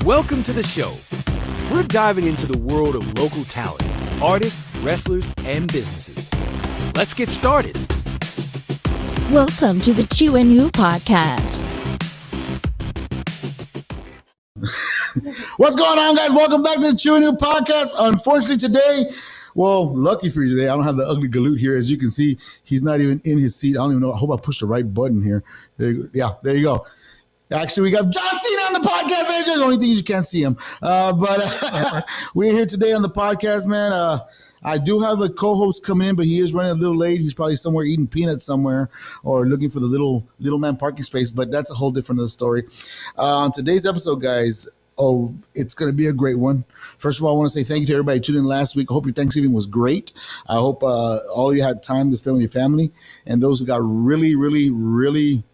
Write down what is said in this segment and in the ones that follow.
Welcome to the show. We're diving into the world of local talent, artists, wrestlers, and businesses. Let's get started. Welcome to the Chew and You podcast. What's going on, guys? Welcome back to the Chew and You podcast. Unfortunately, today, well, lucky for you today, I don't have the ugly galoot here. As you can see, he's not even in his seat. I don't even know. I hope I pushed the right button here. There you go. Actually, we got John Cena on the podcast. That's the only thing you can't see him. But we're here today on the podcast, man. I do have a co-host coming in, but he is running a little late. He's probably somewhere eating peanuts somewhere or looking for the little man parking space. But that's a whole different story. On today's episode, guys, it's going to be a great one. First of all, I want to say thank you to everybody who tuned in last week. I hope your Thanksgiving was great. I hope all of you had time to spend with your family. And those who got really, really, really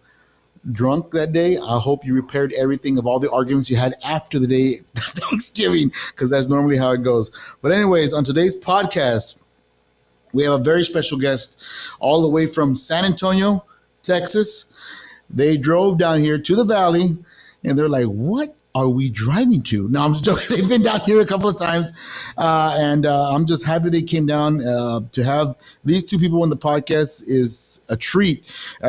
drunk that day, I hope you repaired everything of all the arguments you had after the day of Thanksgiving, because that's normally how it goes. But anyways, on today's podcast, we have a very special guest all the way from San Antonio, Texas. They drove down here to the Valley, and they're like, what are we driving to? No, I'm just joking. They've been down here a couple of times, and I'm just happy they came down. To have these two people on the podcast is a treat.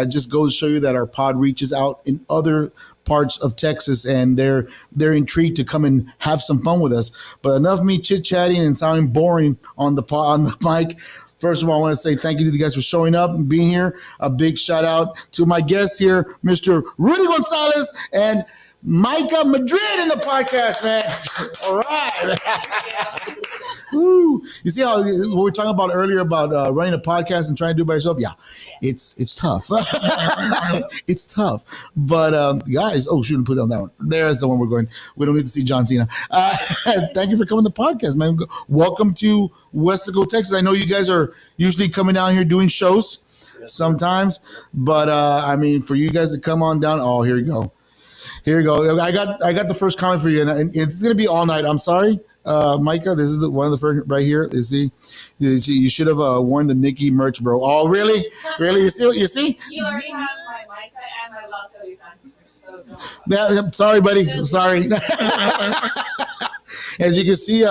Just goes to show you that our pod reaches out in other parts of Texas, and they're intrigued to come and have some fun with us. But enough of me chit-chatting and sounding boring on the mic. First of all, I want to say thank you to you guys for showing up and being here. A big shout out to my guests here, Mr. Rudy Gonzalez and Myka Madrid in the podcast, man. All right. Woo. You see how what we were talking about earlier about running a podcast and trying to do it by yourself? Yeah, it's tough. It's tough. But guys, shouldn't put down that one. There's the one we're going. We don't need to see John Cena. Thank you for coming to the podcast, man. Welcome to Westaco, Texas. I know you guys are usually coming down here doing shows sometimes, but I mean, for you guys to come on down. Oh, here you go. Here you go. I got the first comment for you, and it's gonna be all night. I'm sorry, Myka. This is one of the first right here. You should have worn the Nikki merch, bro. Oh, really? Really? You see? You already have my Myka and my Los Sanchez merch, so don't. Yeah, I'm sorry, buddy. I'm sorry. As you can see,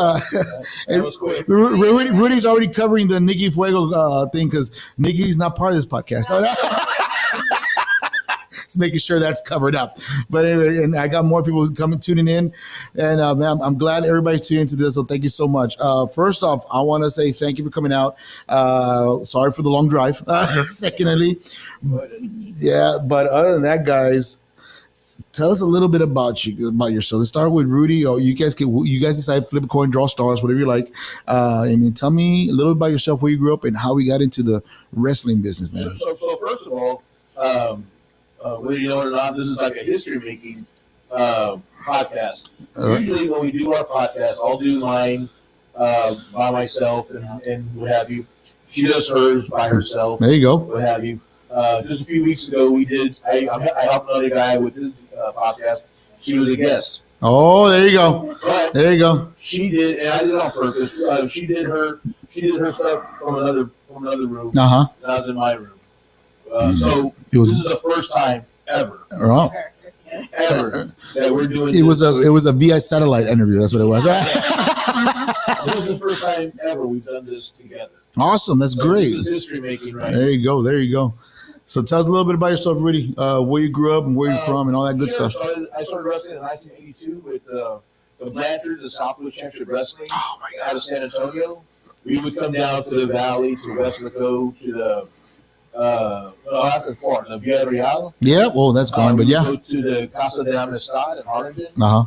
Rudy's already covering the Nikki Fuego thing because Nikki's not part of this podcast. Just making sure that's covered up. But anyway, and I got more people tuning in, and I'm glad everybody's tuning into this. So thank you so much. First off, I want to say thank you for coming out. Sorry for the long drive. Secondly, yeah. But other than that, guys, tell us a little bit about yourself. Let's start with Rudy. Or you guys decide, flip a coin, draw stars, whatever you like. Tell me a little about yourself, where you grew up, and how we got into the wrestling business, man. So first of all, whether you know it or not, this is like a history-making podcast. Usually when we do our podcast, I'll do mine by myself and what have you. She does hers by herself. There you go. What have you. Just a few weeks ago, I helped another guy with his podcast. She was a guest. Oh, there you go. But there you go. She did, and I did it on purpose. She did her stuff from another room. Uh-huh. And I was in my room. So this is the first time ever that we're doing. It was a VI satellite interview. That's what it was. This is the first time ever we've done this together. Awesome. That's great. This is history making, right? There you go. So tell us a little bit about yourself, Rudy. Where you grew up and where you're from and all that good stuff. I started wrestling in 1982 with the Blanchard, the Southwest Championship Wrestling. Oh my God. Out of San Antonio. We would come down to the Valley, to Westaco, to the the Villa Real. Yeah, well, that's gone, but yeah. We go to the Casa de Amistad in Harlingen. Uh-huh.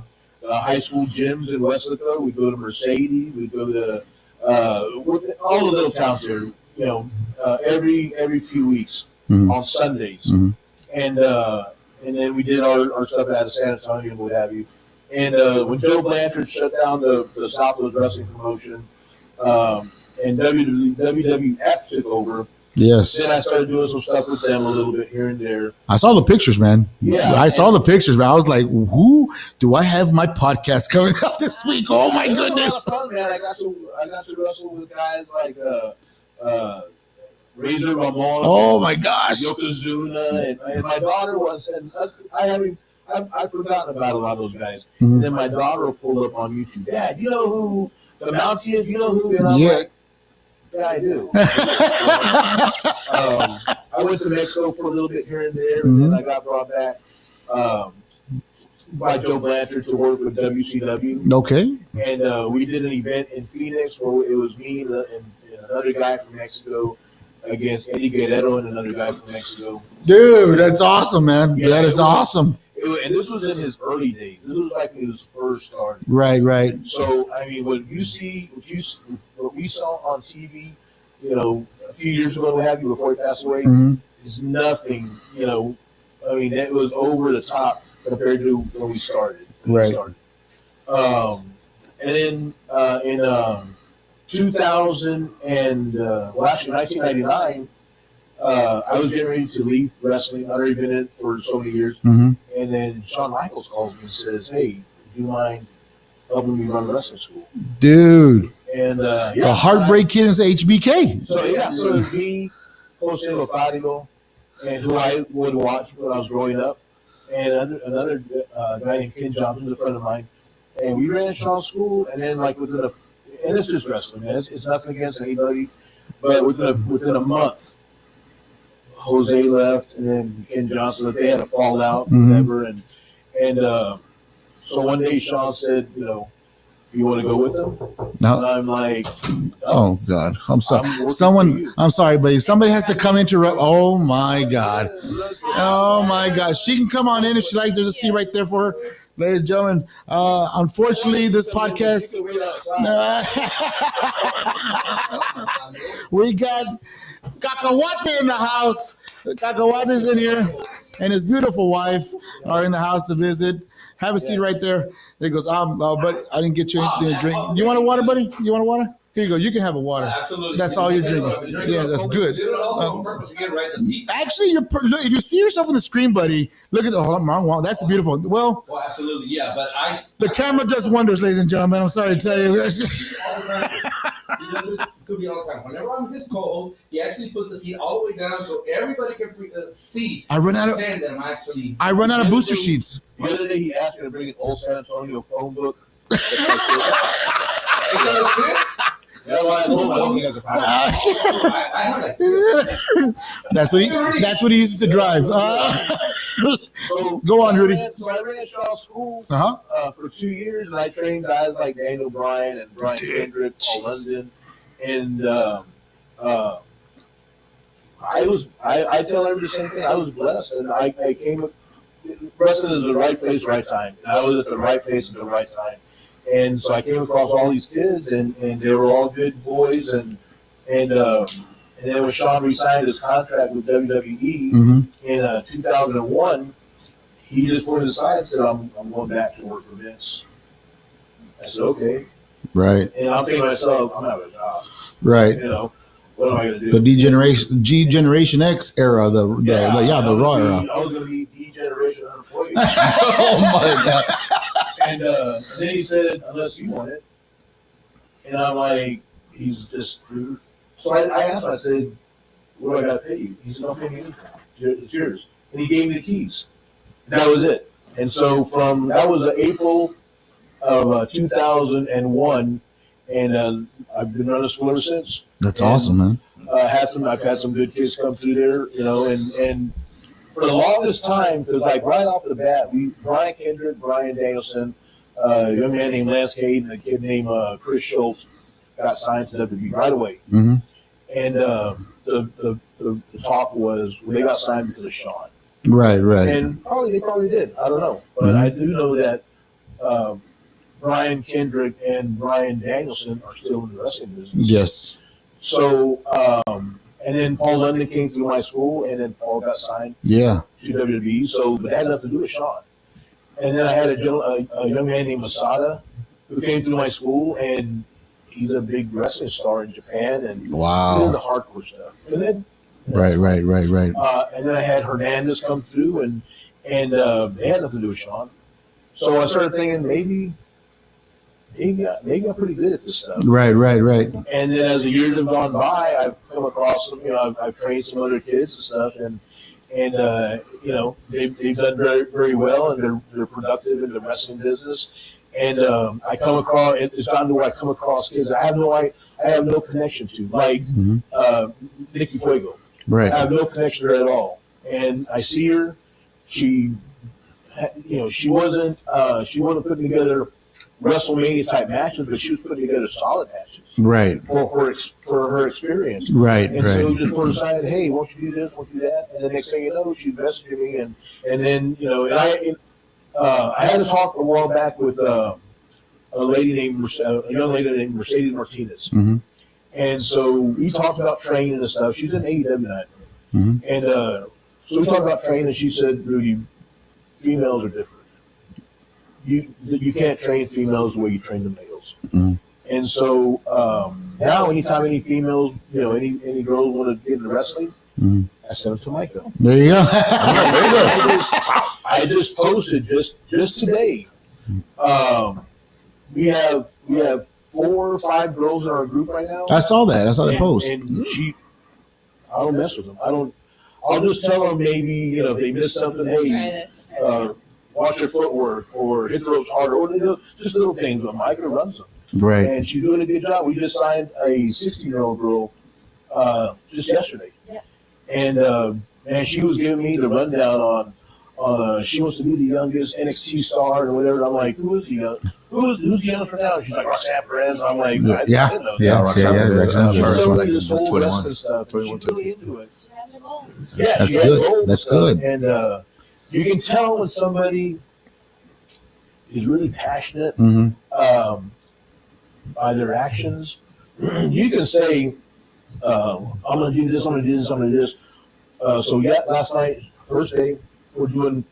High school gyms in Westaco. We go to Mercedes. We go to all the little towns there. Every few weeks on Sundays, and then we did our stuff out of San Antonio and what have you. And when Joe Blanchard shut down the Southwest Wrestling promotion, and WWF took over. Yes. Then I started doing some stuff with them a little bit here and there. I saw the pictures, man. Yeah. I saw the pictures, man. I was like, who do I have my podcast coming up this week? Oh my goodness. It was a lot of fun, man. I got to wrestle with guys like Razor Ramon. Oh my gosh. Yokozuna, and my daughter was, and I've forgotten about a lot of those guys. Mhm. And then my daughter will pull up on YouTube. Dad, you know who the Mountie is? You know who? And I'm Yeah. like, yeah, I do. I went to Mexico for a little bit here and there, and then I got brought back by Joe Blanchard to work with WCW. Okay. And we did an event in Phoenix where it was me and another guy from Mexico against Eddie Guerrero and another guy from Mexico. Dude, that's awesome, man. Yeah, that is awesome. And this was in his early days. This was like when he was first started. Right. So I mean, what we saw on TV, a few years ago, what have you, before he passed away, is nothing. I mean, that was over the top compared to when we started. Right. And then in 2000 and actually 1999. I was getting ready to leave wrestling. I'd already been in it for so many years. And then Shawn Michaels calls me and says, hey, do you mind helping me run wrestling school? Dude. And the Heartbreak Kid is HBK. So it was me, Jose Lothario, and who I would watch when I was growing up, and another guy named Ken Johnson, a friend of mine. And we ran Shawn's school, and then and it's just wrestling, man. It's nothing against anybody, but within a month, Jose left, and then Ken Johnson. They had a fallout, whatever, and so one day Shawn said, you want to go with him? No. And I'm like, oh God, I'm sorry. I'm sorry, buddy. Somebody has to come interrupt. Oh my God. Oh my God. She can come on in if she likes. There's a seat right there for her. Ladies and gentlemen, unfortunately, this podcast, we got Cacahuate in the house. Cacahuate's in here, and his beautiful wife are in the house to visit. Have a seat right there. There he goes, but I didn't get you anything to drink. You want a water, buddy? You want a water? Here you go. You can have a water. Absolutely. That's all you're drinking. Yeah, that's good. Also, on purpose again, right? The seat. Actually, look, if you see yourself on the screen, buddy, look at the wrong one. That's beautiful. Well, absolutely, yeah. But the camera does wonders, ladies and gentlemen. I'm sorry to tell you. He does this to me all the time. Whenever I'm his cold, he actually puts the seat all the way down so everybody can see. I run out of booster sheets. The other day he asked me to bring an old San Antonio phone book. That's what he uses to drive. Go on, Rudy. So I ran Shaw School for 2 years, and I trained guys like Daniel Bryan and Brian Kendrick, Paul London, and I tell everybody the same thing. I was blessed, and I came. Wrestling is the right place, right time. And I was at the right place at the right time. And so I came across all these kids, and they were all good boys. And then when Shawn resigned his contract with WWE in 2001, he just put it aside and said, I'm going back to work for Vince. I said, okay. Right. And I'm thinking to myself, I'm having a job. Right. What am I going to do? The G Generation X era, the Raw era. I was going to be D-Generation unemployed. Oh my God. And then he said, unless you want it. And I'm like, he's just, so I asked him, I said, what do I got to pay you? He said, don't pay me anything. It's yours. And he gave me the keys. And that was it. And so that was April of 2001. And I've been running school ever since. That's awesome, man. I've had some good kids come through there, and for the longest time, because right off the bat, Brian Kendrick, Brian Danielson, a young man named Lance Cade, and a kid named Chris Schultz got signed to WWE right away. And the talk was they got signed because of Shawn. Right. And they probably did. I don't know, but I do know that Brian Kendrick and Brian Danielson are still in the wrestling business. Yes. So, and then Paul London came through my school, and then Paul got signed to WWE. So, but that had nothing to do with Shawn. And then I had a young man named Masada who came through my school, and he's a big wrestling star in Japan, and wow, he did the hardcore stuff. And then, right. And then I had Hernandez come through, and they had nothing to do with Shawn. So I started thinking maybe I'm pretty good at this stuff. Right. And then as the years have gone by, I've come across some, I've trained some other kids and stuff, and they've done very, very well, and they're productive in the wrestling business. And I come across, it's gotten to where I come across kids I have no connection to, like Nikki Fuego. Right. I have no connection to her at all. And I see her, she wasn't putting together WrestleMania type matches, but she was putting together solid matches. Right. For her experience. Right. And so we just decided, hey, won't you do this, won't you do that? And the next thing you know, she's messaging me, and then I had to talk a while back with a young lady named Mercedes Martinez. Mm-hmm. And so we talked about training and stuff. She's in AEW now, I think. Mm-hmm. And so we talked about training, and she said, Rudy, females are different. You can't train females the way you train the males. Mm-hmm. And so now, anytime any females, any girls want to get into wrestling, mm-hmm. I send them to Myka. There you go. I just posted just today. We have 4 or 5 girls in our group right now. I saw that. I saw the post. And I don't mess with them. I'll just tell them maybe, if they miss something, hey, watch your footwork or hit the ropes harder, or just little things. But Myka runs them. Right. And she's doing a good job. We just signed a 16-year-old girl just yesterday. Yeah. And she was giving me the rundown on she wants to be the youngest NXT star or whatever. I'm like, who's the youngest for now? She's like Roxanne Perez. I'm like, I didn't know that. Roxanne She's Perez. telling me this whole 21. wrestling stuff. She's really into it. She has her goals. Yeah, That's she has good. goals That's and stuff. good. And you can tell when somebody is really passionate Mm-hmm. by their actions. You can say, I'm going to do this, I'm going to do this, I'm going to do this. So last night, first day, we're doing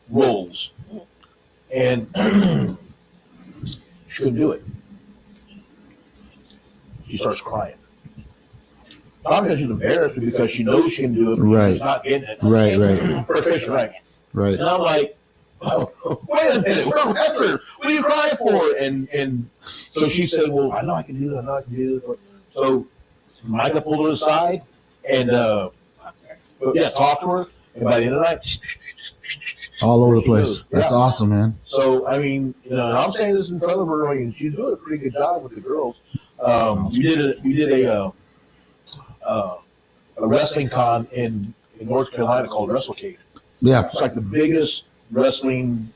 rolls. And she couldn't do it. She starts crying. Not because she's embarrassed, but because she knows she can do it, but Right. she's not getting it. Right. Frustration, right. Right. And I'm like, wait a minute, we're wrestlers. What are you crying for? And so she said, well, I know I can do that. I know I can do this. So Myka pulled her aside and talked to her. And by the end of the night, All over the place. That's awesome, man. so I mean, and I'm saying this in front of her. I mean, she's doing a pretty good job with the girls. We did a wrestling con in North Carolina called WrestleCade. Yeah. It's like the biggest wrestling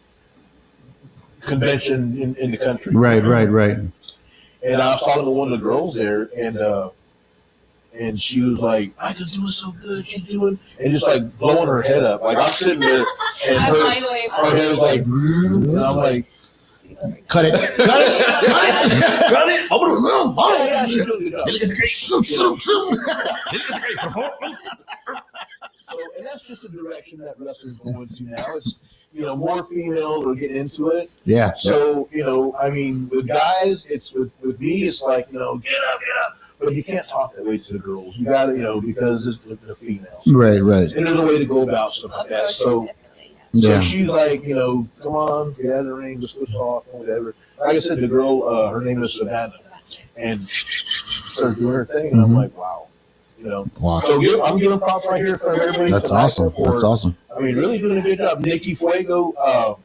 convention in the country. Right. And I was talking to one of the girls there, and she was like, "I can do it so good. She's doing," and just like blowing her head up. Like I'm sitting there, and her head was like, and I'm like, Cut it. yeah, she's doing a good job. So, and that's just the direction that wrestling's going to now. It's more females are getting into it. Yeah. So I mean, with guys, it's with me, it's like get up. But you can't talk that way to the girls. You got to because they're females. Right. And there's a way to go about stuff like that. So she's like, come on, get out of the ring, let's go talk, or whatever. Like I said, the girl, her name is Savannah, and started doing her thing, and I'm like, wow. Wow. So I'm giving props right here for everybody. That's awesome. That's awesome. I mean, really doing a good job. Nikki Fuego,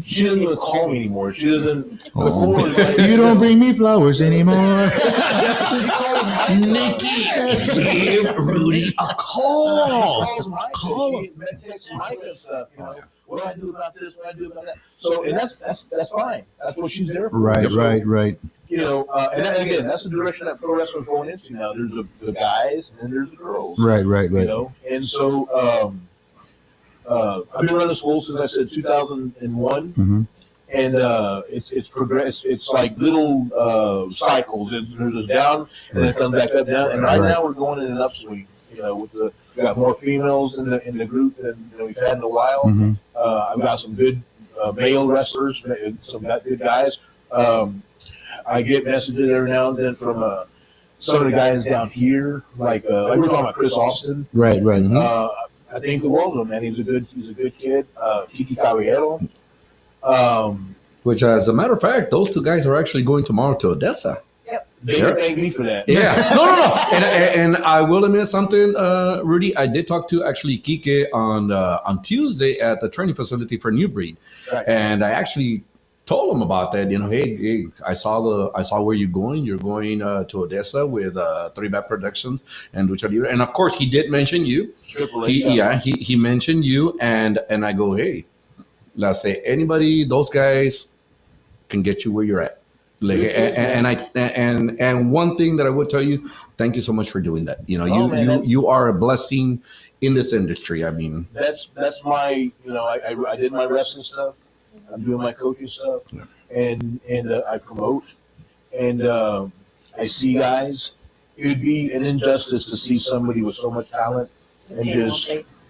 she doesn't even call me anymore. She doesn't. Before, like, You don't bring me flowers anymore. Nikki, Give Rudy a call. She texts Myka and stuff. What do I do about this? What do I do about that? So, and that's fine. That's what she's there for. Right. And again, that's the direction that pro wrestling is going into now. There's the guys and there's the girls. Right. And so I've been running school since I said 2001, Mm-hmm. and it's progressed. It's like little cycles. There's a down, and then it comes back up, down. And right now we're going in an upswing. We got more females in the group than we've had in a while. Mm-hmm. I've got some good male wrestlers, some good guys. I get messages every now and then from some of the guys down here, like we're talking about Chris Austin. Right. I think the world of him, man. He's a good kid. Kiki Caballero. Which, as a matter of fact, those two guys are actually going tomorrow to Odessa. They can thank me for that. Yeah, no. And I will admit something, Rudy. I did talk to actually Kike on Tuesday at the training facility for New Breed, Right. and I actually told him about that. You know, hey, I saw where you're going. You're going to Odessa with 3 Bat Productions and Lucha Libre, and of course he did mention you. Triple A, He mentioned you, and I go, hey, let's say anybody, those guys can get you where you're at. Like, and one thing that I would tell you, thank you so much for doing that. You know, you are a blessing in this industry. I mean, that's my, I did my wrestling stuff. I'm doing my coaching stuff, and I promote, and I see guys. It would be an injustice to see somebody with so much talent and just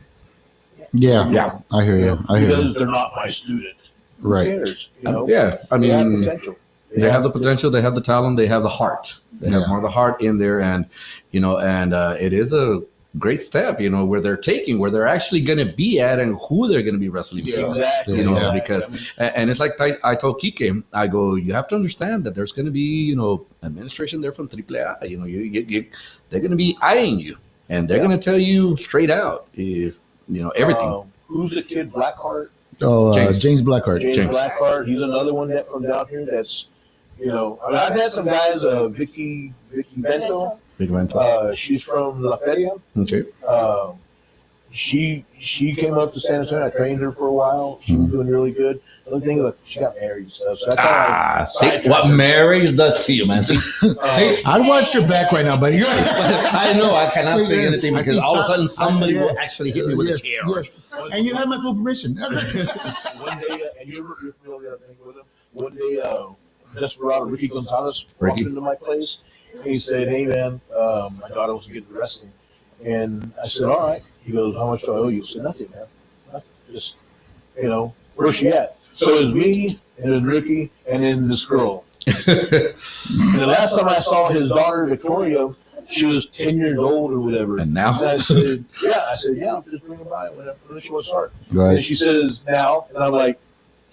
Yeah. I hear you. because they're not my student. Who Right. cares? yeah, I They have mean, potential. they have the potential, they have the talent, they have the heart. They have more of the heart in there, and it is a great step, where they're taking, where they're actually going to be at, and who they're going to be wrestling for. Exactly. Because and it's like I told Kike, I go, you have to understand that there's going to be administration there from AAA. They're going to be eyeing you, and they're going to tell you straight out if everything. Who's the kid? Blackheart. Oh, James. James Blackheart. James Blackheart. He's another one that from down here. That's I've had some guys. Vicky Bento. Big event. She's from La Feria. Okay. She came up to San Antonio. I trained her for a while. She was doing really good. The only thing is she got married and stuff. So See what marriage does to you, man. See, I'd watch your back right now, buddy. I know I cannot say anything I because see all of a sudden Chuck- somebody yeah. will actually hit me with a chair. Yes. And you had my full permission. one day, and you're familiar, I think, with him. One day, Desperado Ricky Gonzalez walked into my place, and he said, "Hey, man, my daughter wants to get into wrestling." And I said, "All right." He goes, "How much do I owe you?" I said, "Nothing, man. Nothing. Just, where's she at?" So it was me, and then Ricky, and then this girl. And the last time I saw his daughter, Victoria, she was 10 years old or whatever. And now? And I said, I'm just bringing her by whenever she wants to start. Right. And she says, now. And I'm like,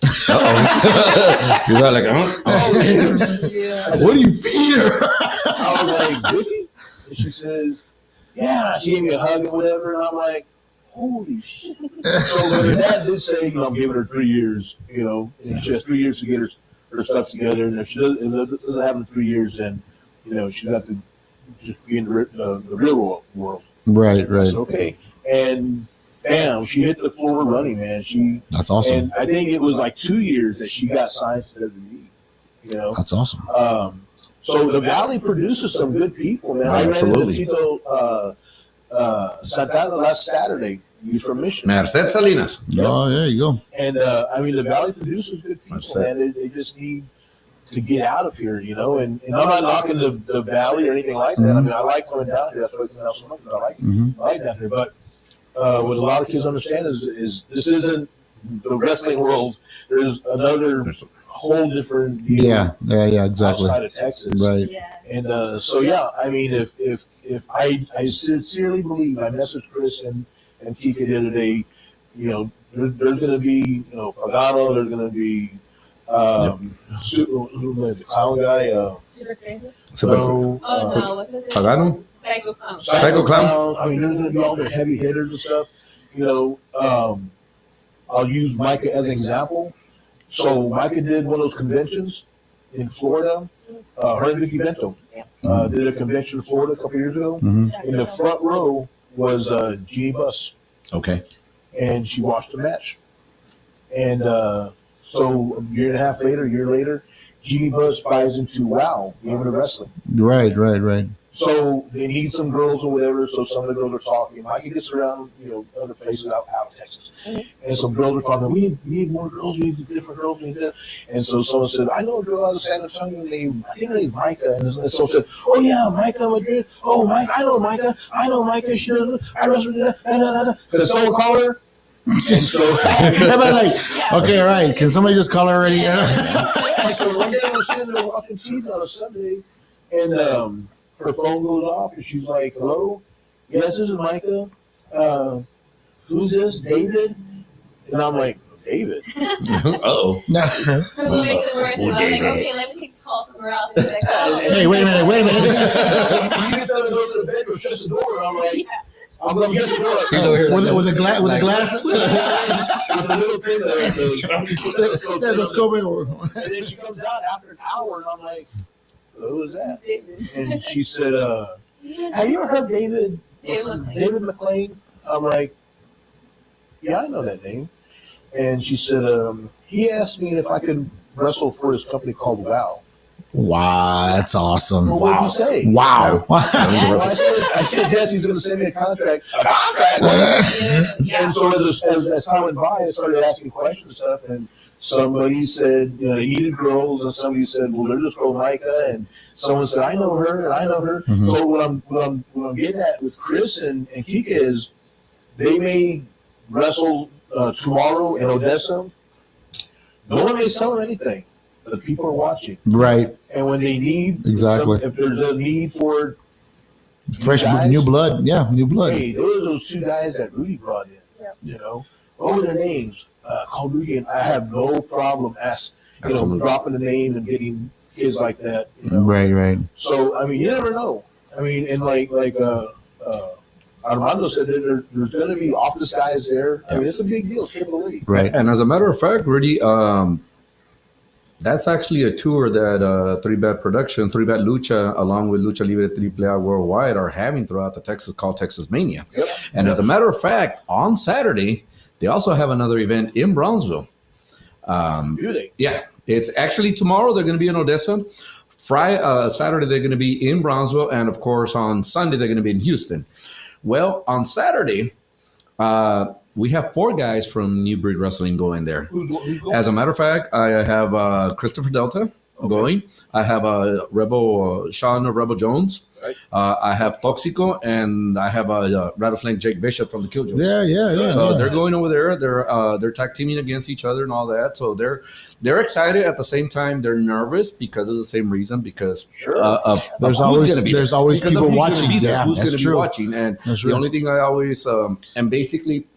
Uh-oh. You're like, huh? yeah. What do you feed her? I was like, Vicky? And she says, yeah. She gave me a hug and whatever. And I'm like, holy shit. So her dad did say, I'm giving her 3 years, and she has 3 years to get her stuff together. And if she doesn't have in 3 years, then, she's got to just be in the real world. Right. It's okay. And bam, she hit the floor running, man. That's awesome. And I think it was like 2 years that she got signed to WWE. That's awesome. So the Valley produces some good people, man. I ran into Tito Santana last Saturday. He's from Michigan. Merced Salinas. Oh, there you go. And the Valley produces good people, man. They just need to get out of here, And I'm not knocking the Valley or anything like that. I mean, I like coming down here. That's why I come out so much. I like down here. But what a lot of kids understand is this isn't the wrestling world. There's another whole different deal. Yeah, exactly. Outside of Texas, Right. And I mean, if I sincerely believe, I messaged Chris and Kika the other day, there's going to be Pagano, there's going to be the clown guy, Super crazy. what's his name? Pagano? Psycho Clown. Psycho Clown. I mean, there's going to be all the heavy hitters and stuff. I'll use Myka as an example. So Myka did one of those conventions in Florida. Her and Vicky Bento did a convention in Florida a couple years ago. In the front row was Jeannie Buss. Okay. And she watched the match. And so a year and a half later, Jeannie Buss buys into WOW, Game of Wrestling. Right. So they need some girls or whatever. So some of the girls are talking. Mikey gets around, other places out of Texas, and some girls are talking. We need more girls. We need different girls. We need that. And so someone said, "I know a girl out of San Antonio named I think her name's Myka." And someone said, "Oh yeah, Myka Madrid. Oh, Myka, I know Myka. She does. I wrestled that. Because someone called her." And so Everybody okay, all right. Can somebody just call her already? so one day I was sitting there watching TV on a Sunday, and her phone goes off, and she's like, "Hello, yes, this is Myka. Who's this, David?" And I'm like, David. Uh-oh. No. What makes it worse is I'm like, okay, let me take this call somewhere else. He's like, oh. Hey, wait a minute. You can tell me to go to the bedroom, shut the door, and I'm like, I'm going to get the door. He's over here like With a glass. With a little thing that Stethoscope. And then she comes out after an hour, and I'm like, who is that? And she said, have you ever heard David McLean? I'm like, yeah, I know that name. And she said, he asked me if I could wrestle for his company called WOW. Wow, that's awesome. Well, what did you say? Wow. Well, I said, yes, he's going to send me a contract. A contract? And so as time went by, I started asking questions and stuff, and somebody said, they needed girls, and somebody said, well, there's this girl, Myka, and someone said, I know her, and I know her. Mm-hmm. So what I'm getting at with Chris and Kika is they may wrestle tomorrow in Odessa. No one may tell them anything. The people are watching. Right. And when they need, Exactly. if there's a need for Fresh, new blood. Yeah, new blood. hey, there were those two guys that Rudy brought in. Yeah. What were their names? Called Rudy, and I have no problem dropping the name and getting kids like that. Right. So I mean, you never know. I mean, and like Armando said, there's going to be office guys there. I mean, it's a big deal. Triple E. Right. And as a matter of fact, Rudy, that's actually a tour that 3-Bat Production, 3-Bat Lucha, along with Lucha Libre AAA Worldwide, are having throughout the Texas called Texas Mania. Yep. And as a matter of fact, on Saturday, they also have another event in Brownsville. Do they? Yeah, it's actually tomorrow. They're going to be in Odessa. Saturday, they're going to be in Brownsville. And of course, on Sunday, they're going to be in Houston. Well, on Saturday, we have 4 guys from New Breed Wrestling going there. Who's going? As a matter of fact, I have Christopher Delta going. I have Sean Rebel Jones. Right. I have Toxico, and I have Rattlesnake Jake Bishop from the Killjoys. Yeah. So they're going over there. They're tag teaming against each other and all that. So they're excited at the same time. They're nervous because of the same reason. Because There's always people watching. Yeah, who's going that's to be true. watching? And That's the true. only thing I always and basically,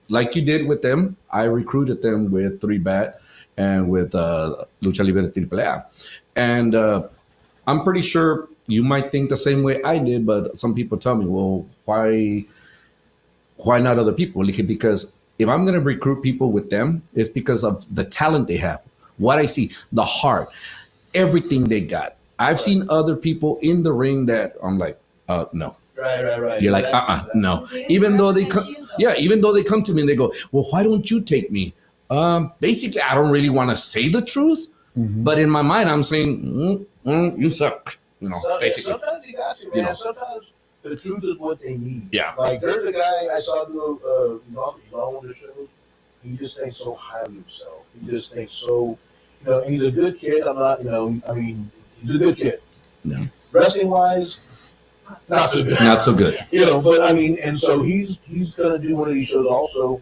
like you did with them, I recruited them with 3-Bat and with Lucha Libre AAA. And I'm pretty sure you might think the same way I did, but some people tell me, well, why not other people? Because if I'm going to recruit people with them, it's because of the talent they have, what I see, the heart, everything they got. I've seen other people in the ring that I'm like, no. Right. You're like, no. Even though they come to me and they go, well, why don't you take me? Basically, I don't really want to say the truth, but in my mind, I'm saying, you suck. Basically. Sometimes you got to, man. Sometimes the truth is what they need. Yeah. Like there's a guy I saw do on the show. He just thinks so highly of himself. He just thinks so, and he's a good kid. I'm not, he's a good kid. Yeah. Wrestling wise, not so good. Not so good. But I mean, and so he's gonna do one of these shows also.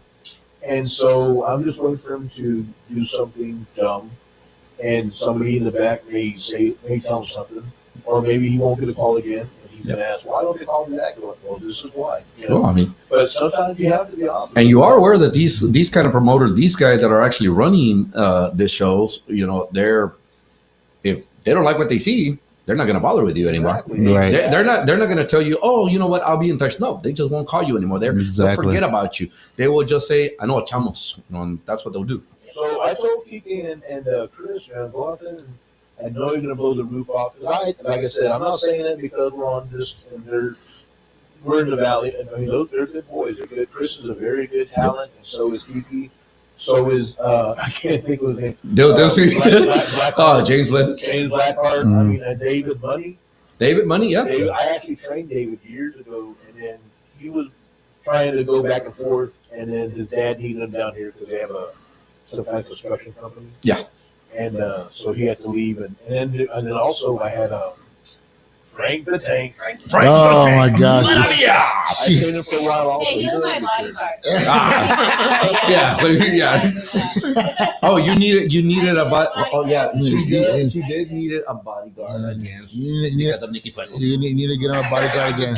And so I'm just waiting for him to do something dumb, and somebody in the back may tell him something, or maybe he won't get a call again, and he's gonna ask, "Why don't they call me back?" Well, this is why. Well, I mean, but sometimes you have to be honest. and you are aware that these kind of promoters, these guys that are actually running the shows, if they don't like what they see, they're not going to bother with you anymore. Exactly. Right. They're not going to tell you, oh, you know what, I'll be in touch. No, they just won't call you anymore. They'll forget about you. They will just say, I know a chamos. And that's what they'll do. So I told Kiki and Chris, man, go out there and I know you're gonna blow the roof off. Like I said, I'm not saying it because we're on this and we're in the valley. And I mean, they're good boys. They're good. Chris is a very good talent, and so is Kiki. So is I can't think of his name. Blackheart. James Lynn. James Blackheart. I mean, David Money. David Money, yeah. I actually trained David years ago, and then he was trying to go back and forth, and then his dad needed him down here because they have some kind of construction company. Yeah. And so he had to leave, and then also I had Frank the Tank. Oh my gosh! I trained him for a while also. Hey, he was my bodyguard. Yeah. Oh, you needed a body. Oh yeah, she did need a bodyguard again. You need to get on a bodyguard again.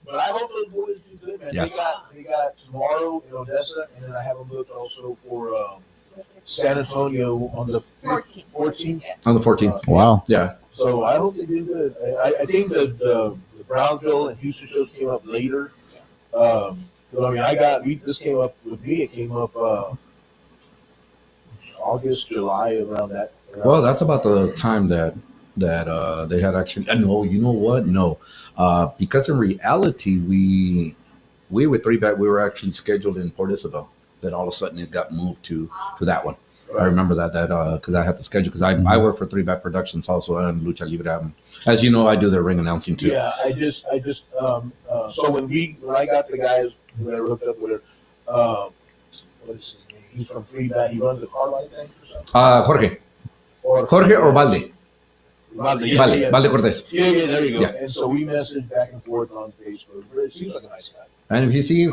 But I hope those boys do good, man. Yes. They got tomorrow in Odessa, and then I have them booked also for San Antonio on the 14th. On the 14th. Wow. Yeah. So I hope they do good. I think that the Brownsville and Houston shows came up later. I mean, this came up with me. It came up August, July, around that. Well, that's about the time that they had actually. No, you know what? No, because in reality, we with three back, we were actually scheduled in Port Isabel. Then all of a sudden, it got moved to that one. I remember that because I had the schedule because I work for Three Back Productions also and Lucha Libre. As you know, I do their ring announcing too. Yeah, I just so when I got the guys when I hooked up with her, what is his name? He's from Three Back. He runs the car line thing or something. Jorge or Valde? Valde Cortez. Yeah, there you go. Yeah. And so we messaged back and forth on Facebook. It seems like a nice guy. And if you see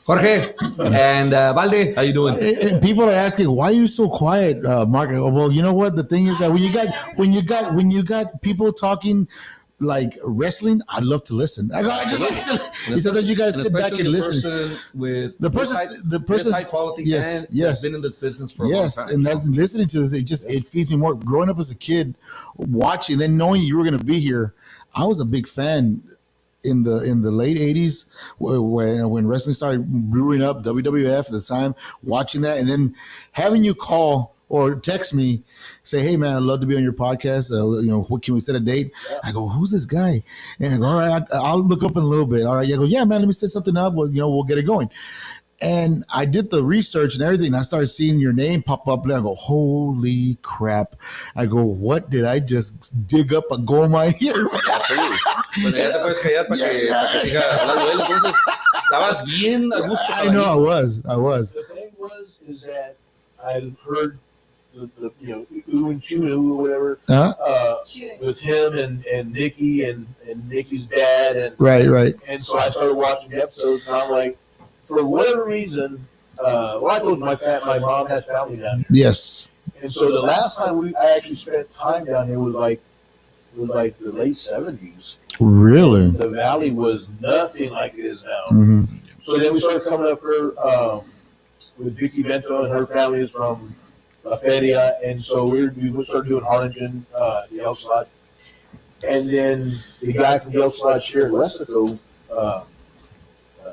Jorge and Valde, how you doing? And people are asking, why are you so quiet, Mark? Well, you know what? The thing is that when you got people talking like wrestling, I love to listen. I just listen. It's that you guys sit back and listen. The person, high quality, yes, and yes, been in this business for a long time. and that's listening to this. It feeds me more. Growing up as a kid, watching, then knowing you were going to be here, I was a big fan. In the late 80s when wrestling started brewing up, WWF at the time, watching that, and then having you call or text me, say, hey man, I'd love to be on your podcast. What can we set a date? I go, who's this guy? And I go, all right, I'll look up in a little bit. All right, I go, yeah man, let me set something up. Well, we'll get it going. And I did the research and everything. And I started seeing your name pop up, and I go, holy crap. I go, what did I just dig up a gold mine here? Absolutely. Bueno, ya te puedes callar para que siga hablando de él. Entonces, estabas bien a gusto. I know, I was. The thing is that I heard the Ooh and Choo or whatever with him and Nikki and Nikki's dad and Right. And so I started watching the episodes, and I'm like, for whatever reason, I told my mom has family down here. Yes. And so the last time I actually spent time down here was like the late 70s. Really? The valley was nothing like it is now. Mm-hmm. So then we started coming up here with Vicky Bento, and her family is from La Feria, and so we started doing Harlingen, the El Slot. And then the guy from the El Slot here in Westico,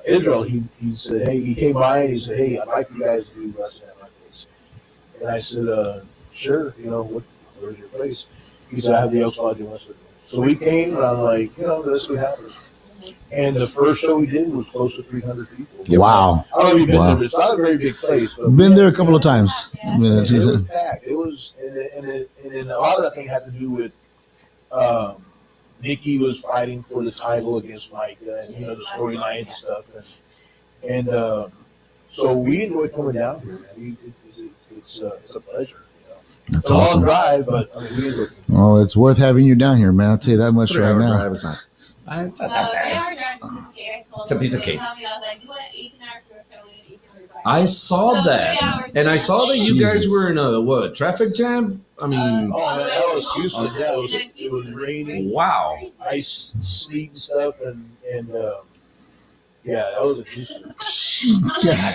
Israel, he said, hey, he came by and he said, hey, I'd like you guys to do wrestling at my place. And I said, sure, where's your place? He said, I have the El Slot in Westico. So we came, and I'm like, that's what happened. And the first show we did was close to 300 people. Wow. I don't know if you've been there, but it's not a very big place. But been there a couple of times. it was packed. It was, and then a lot of that thing had to do with Nikki was fighting for the title against Myka, and the storyline and stuff, and so we enjoy coming down here, man. It's a pleasure. That's it's a awesome. long drive, but I mean, we enjoy. Oh, it's worth having you down here, man. I'll tell you that much right now. Drive is not. It's not that bad. It's a piece of cake. I saw that, and I saw that you guys were in a traffic jam. I mean, Oh, man, that was Houston. It was raining, wow. ice, sleet and stuff, and that was a Houston. Yeah.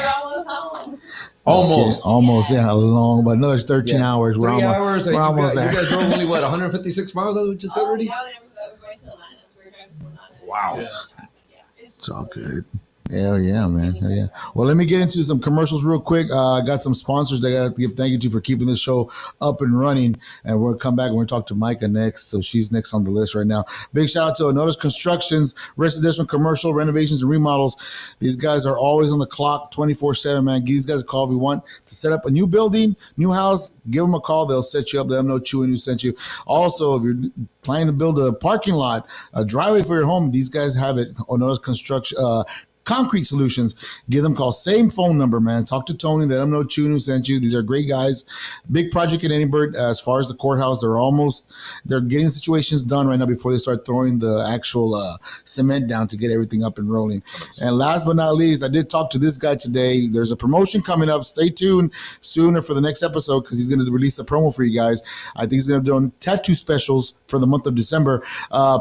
Almost. Yeah, long, but another 13 hours. 3 hours. We're almost You there. guys drove only 156 miles? That what you said already? Wow. Yeah. It's all good. Hell yeah, man. Hell yeah. Well, let me get into some commercials real quick. I got some sponsors that I got to give thank you to for keeping this show up and running. And we'll come back and we'll talk to Myka next. So she's next on the list right now. Big shout out to Anotis Constructions, residential, commercial, renovations, and remodels. These guys are always on the clock 24/7, man. Give these guys a call if you want to set up a new building, new house. Give them a call. They'll set you up. Let them know Chewy who sent you. Also, if you're planning to build a parking lot, a driveway for your home, these guys have it. Anotis Construction, Concrete Solutions. Give them a call. Same phone number, man. Talk to Tony. Let them know Chun who sent you. These are great guys. Big project in Edinburgh. As far as the courthouse, they're getting situations done right now before they start throwing the actual cement down to get everything up and rolling. And last but not least, I did talk to this guy today. There's a promotion coming up. Stay tuned sooner for the next episode because he's going to release a promo for you guys. I think he's going to be doing tattoo specials for the month of December.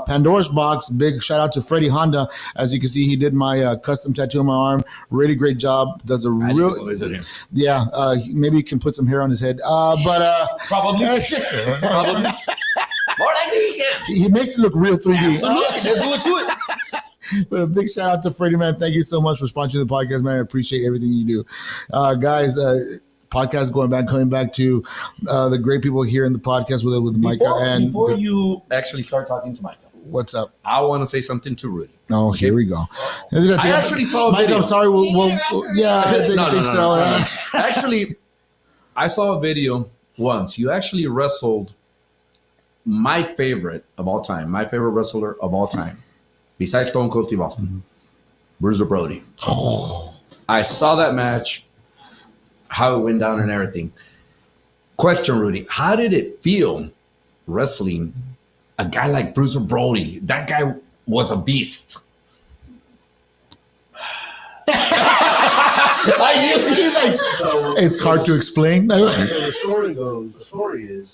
Pandora's Box. Big shout out to Freddie Honda. As you can see, he did my custom tattoo on my arm. Really great job. Does a I need real to go visit him. yeah. Maybe he can put some hair on his head. Probably. Probably. More likely he can. He makes it look real 3D. Let's do it to it. But a big shout out to Freddie, man. Thank you so much for sponsoring the podcast, man. I appreciate everything you do. Guys, podcast coming back to the great people here in the podcast with Myka. Before you actually start talking to Myka, what's up? I want to say something to Rudy. Oh, here we go. I actually saw a Myka, video. I'm sorry. Yeah, I think so. No. Actually, I saw a video once. You actually wrestled my favorite of all time, my favorite wrestler of all time, besides Stone Cold Steve Austin, Bruiser Brody. I saw that match, how it went down and everything. Question, Rudy, how did it feel wrestling a guy like Bruiser Brody? That guy was a beast. He's like, it's hard to explain. The story is,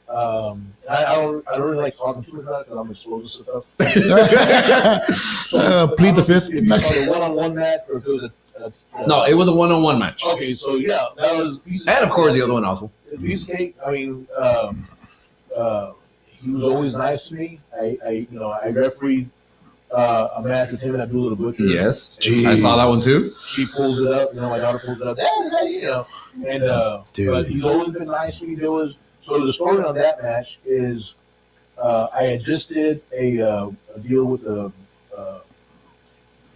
I don't really like talking too much about it because I'm exposed to stuff. Plead the fifth. If you saw the one-on-one match or if it was No, it was a one-on-one match. Okay, so yeah, that was. And of course, the other one also. Piece of cake. I mean, he was always nice to me. I refereed a match with him and Abdullah the Butcher. Yes, I saw that one too. She pulls it up. My daughter pulls it up. And but he's always been nice to me. So the story on that match is, I had just did a deal with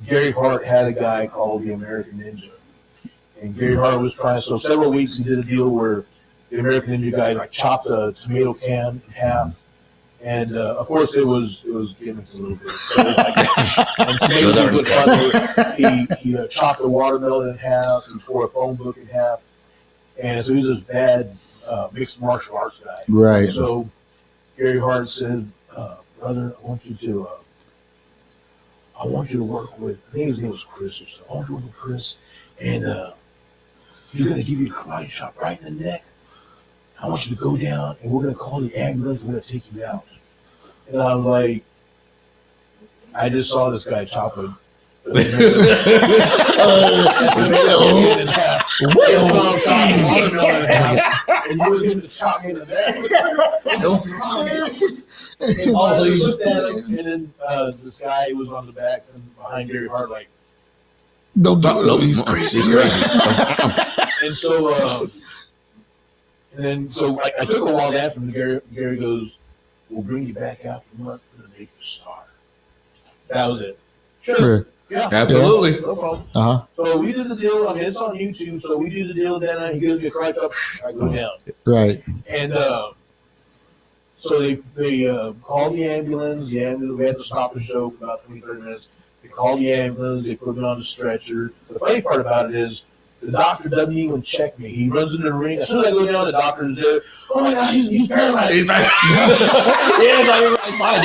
Gary Hart had a guy called the American Ninja, and Gary Hart was trying. So several weeks he did a deal where the American Ninja guy chopped a tomato can in half, and of course it was gimmicked a little bit. So he chopped a watermelon in half. He tore a phone book in half, and so he was this bad mixed martial arts guy. Right. So Gary Hart said, "Brother, I want you to work with," I think his name was Chris or something. "I want you to work with Chris, and he's going to give you a karate chop right in the neck. I want you to go down, and we're going to call the ambulance. We're going to take you out." And I'm like, I just saw this guy chop a and you were going to chop me in the neck. Also, you looked at him, and then this guy was on the back and behind Gary Hart, like, Don't do it. He's crazy. and so, I took a while after him. Gary goes, "We'll bring you back after a month and make you a star." That was it. Sure. Yeah. Absolutely. No problem. Uh-huh. So we did the deal. I mean, it's on YouTube. So we do the deal. Then he gives me a crack up. I go down. Right. And so they called the ambulance. We had to stop the show for about 20, 30 minutes. They called the ambulance. They put me on the stretcher. The funny part about it is the doctor doesn't even check me. He runs into the ring. As soon as I go down, the doctor is there. "Oh my God, he's paralyzed." Yes, I saw it.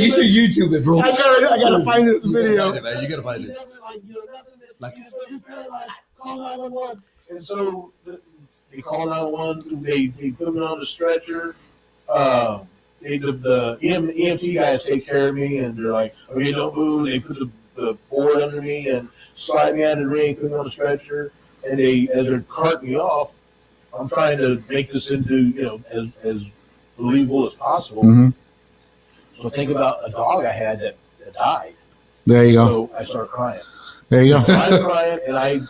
You should YouTube it, bro. I gotta find this video. You gotta find it. He's paralyzed. Call 911. And so they call 911. They put me on the stretcher. The EMT guys take care of me, and they're like, "Okay, don't move." They put the board under me and slide me out of the ring, put me on the stretcher, and as they're carting me off, I'm trying to make this into as believable as possible. Mm-hmm. So think about a dog I had that died. There you go. So I start crying. There you go. I'm crying, and I'm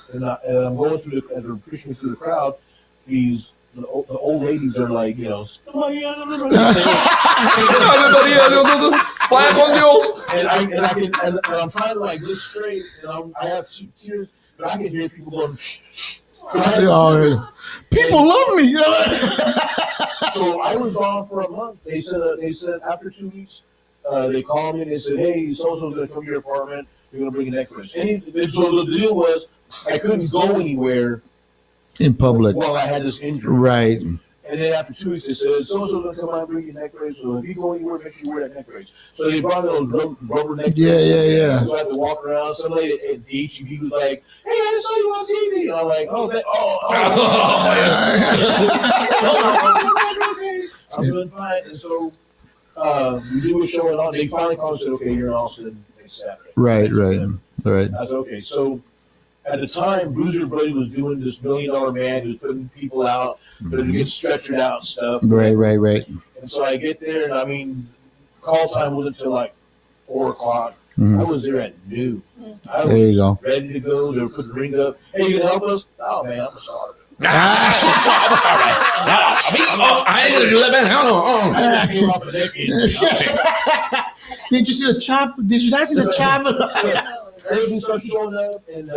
going through and they're pushing me through the crowd. The old ladies are like, "Somebody else." And I'm trying to look straight, and I have two tears, but I can hear people going. People love me, So I was gone for a month. They said after 2 weeks, they called me and they said, "Hey, so-and-so's going to come to your apartment. You're going to bring a necklace." And so the deal was I couldn't go anywhere in public while I had this injury. Right. And then after 2 weeks, they said, "So-and-so's going to come out and bring you a neck brace. So if you go anywhere, make sure you wear that neck brace." So they brought me those rubber neck braces. Yeah. So I had to walk around. Somebody at the HEB was like, "Hey, I saw you on TV." And I'm like, I'm doing fine. And so we do a show and all. They finally called and said, "Okay, you're in Austin next Saturday." Right. Right. I said, okay. So at the time, Bruiser Brody was doing this $1 Million Man. He was putting people out, but he gets stretchered out and stuff. Right. And so I get there, and I mean, call time wasn't until like 4 o'clock. Mhm. I was there at noon. I There was you go. ready to go. They were putting the ring up. Hey, you can help us? Oh man, I'm sorry. I ain't gonna do that, man. Hell no. I just came off of that. Did you see the chop? Did you not see the chop? Everybody starts showing up, and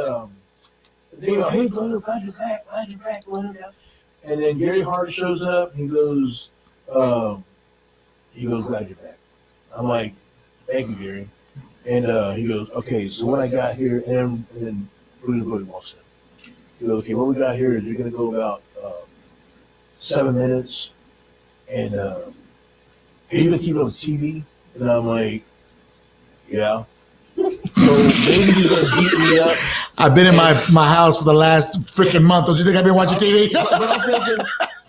they go, "Hey, brother, glad you're back, brother." And then Gary Hart shows up. And he goes, "Glad you're back." I'm like, "Thank you, Gary." And he goes, "Okay, so when I got here," and then Rudy walks in. He goes, "Okay, what we got here is you're gonna go about 7 minutes, and hey, you gonna keep it on the TV?" And I'm like, "Yeah." So maybe he's gonna beat me up. I've been in my house for the last freaking month. Don't you think I've been watching TV? But I'm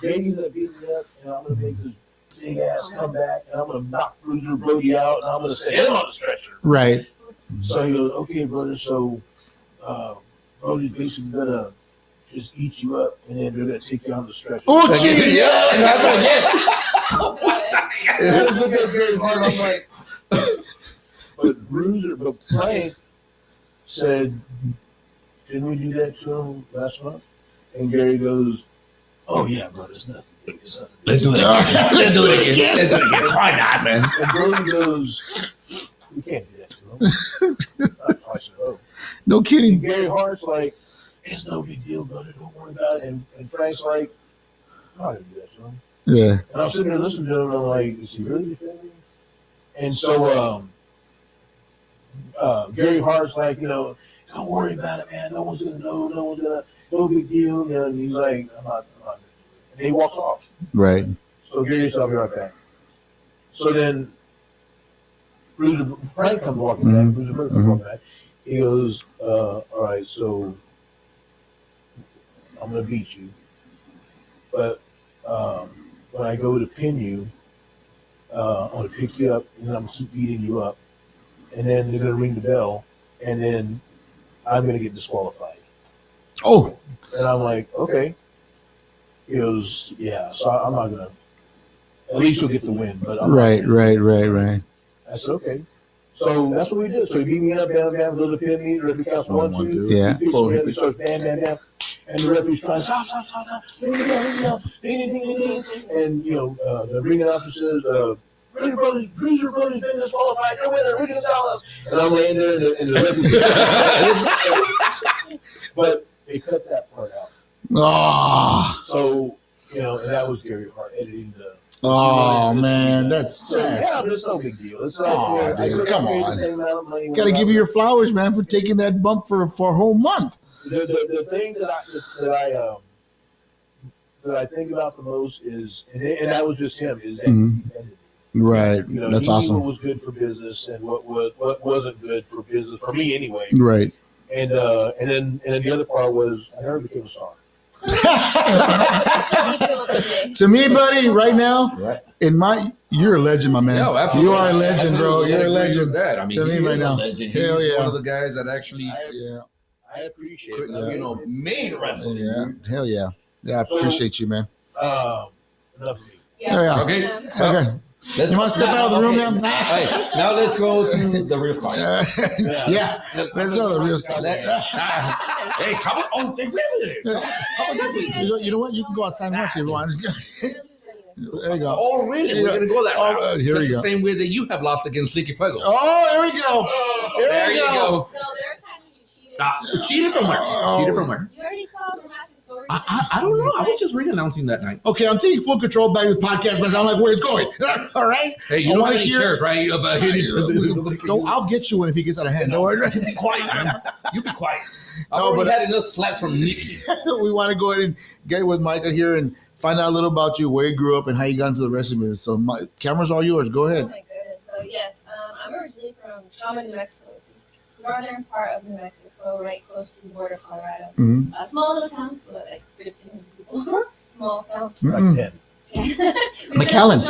thinking, maybe he's gonna beat me up, and I'm gonna make this big ass comeback, and I'm gonna knock Bruiser Brody out, and I'm gonna set him on the stretcher. Right. So he goes, "Okay, brother. So Brody's basically gonna just eat you up, and then they're gonna take you on the stretcher." Oh, gee. Yeah. And I was looking at Gary Hart. I'm like, but Frank said, "Didn't we do that to him last month?" And Gary goes, "Oh yeah, brother, it's nothing. It's nothing." Let's do it again. Let's do it again. Why not, man? And Brody goes, "We can't do that to him." I said, "Oh." No And kidding. Gary Hart's like, "It's no big deal, brother. Don't worry about it." And Frank's like, "I'm not gonna do that to him." Yeah. And I'm sitting there listening to him, and I'm like, "Is he really defending me?" And so Gary Hart's like, "Don't worry about it, man. No one's gonna know. No big deal." And he's like, I'm not gonna do it. And he walks off. Right. So Gary said, "I'll be right back." So then Frank comes walking back. Bruiser Brody comes walking back. He goes, "All right, so I'm gonna beat you, but when I go to pin you, I'm gonna pick you up, and I'm gonna keep beating you up, and then they're gonna ring the bell, and then I'm gonna get disqualified." Oh. And I'm like, "Okay." He goes, "Yeah, so I'm not gonna. At least you'll get the win, but I'm not Right. gonna." I said, "Okay." So that's what we did. So he beat me up, bam, goes to pin me. The referee counts 1, 2. Yeah. He picks me up, he starts bam. And the referee's trying, stop. Ring it down. Ding. And, the ring announcer says, Bruiser Brody's been disqualified. Your winner, Rudy Gonzalez. And I'm laying there, and the referee. But they cut that part out. Oh. So, and that was Gary Hart editing the. Oh man, that's Yeah, but it's no big deal. It's Oh, dude, come on. the same amount of money. gotta give you your flowers, man, for taking that bump for a whole month. The thing that I think about the most is, and that was just him, is that he defended me. Right. That's he awesome. knew what was good for business and what wasn't good for business for me anyway. Right. And then the other part was I never became a star. To me, buddy, right now, you're a legend, my man. No, absolutely. You are a legend, bro. Absolutely. You're a I agree legend. with that. I mean, To me he right is a now. legend. Hell He's yeah. one of the guys that actually, Yeah. I appreciate it. made wrestling. Yeah. Hell yeah. Yeah, I appreciate you, man. Enough of me. Yeah. Okay. Okay. Let's You want to step out of the room now? Hey, now let's go to the real fight. Yeah. Let's go to the real stuff. Hey, come on. You know what? You can go outside and watch it if you want. There you go. Oh, really? We're going to go that route. Here Just we go. the same way that you have lost against Slicky Fuego. Oh, here we go. There you go. No, there are times you cheated. Cheated from where? Cheated from where? You already saw the matches go. I don't know. I was just re-announcing that night. Okay, I'm taking full control back of the podcast, but I'm like, where it's going. All right. Hey, you I don't wanna have any hear- shares, right? No, I'll get you one if he gets out of hand. Don't worry. You be quiet, man. You be quiet. I've No, already but- had enough slaps from Nikki. We want to go ahead and get with Myka here and find out a little about you, where you grew up, and how you got into the wrestling business. So, camera's all yours. Go Oh ahead. my goodness. So yes, I'm originally from Chama, New Mexico. It's the northern part of New Mexico, right close to the border of Colorado. Mhm. A small little town, but like 1,500 people. Small town. Like 10. McAllen.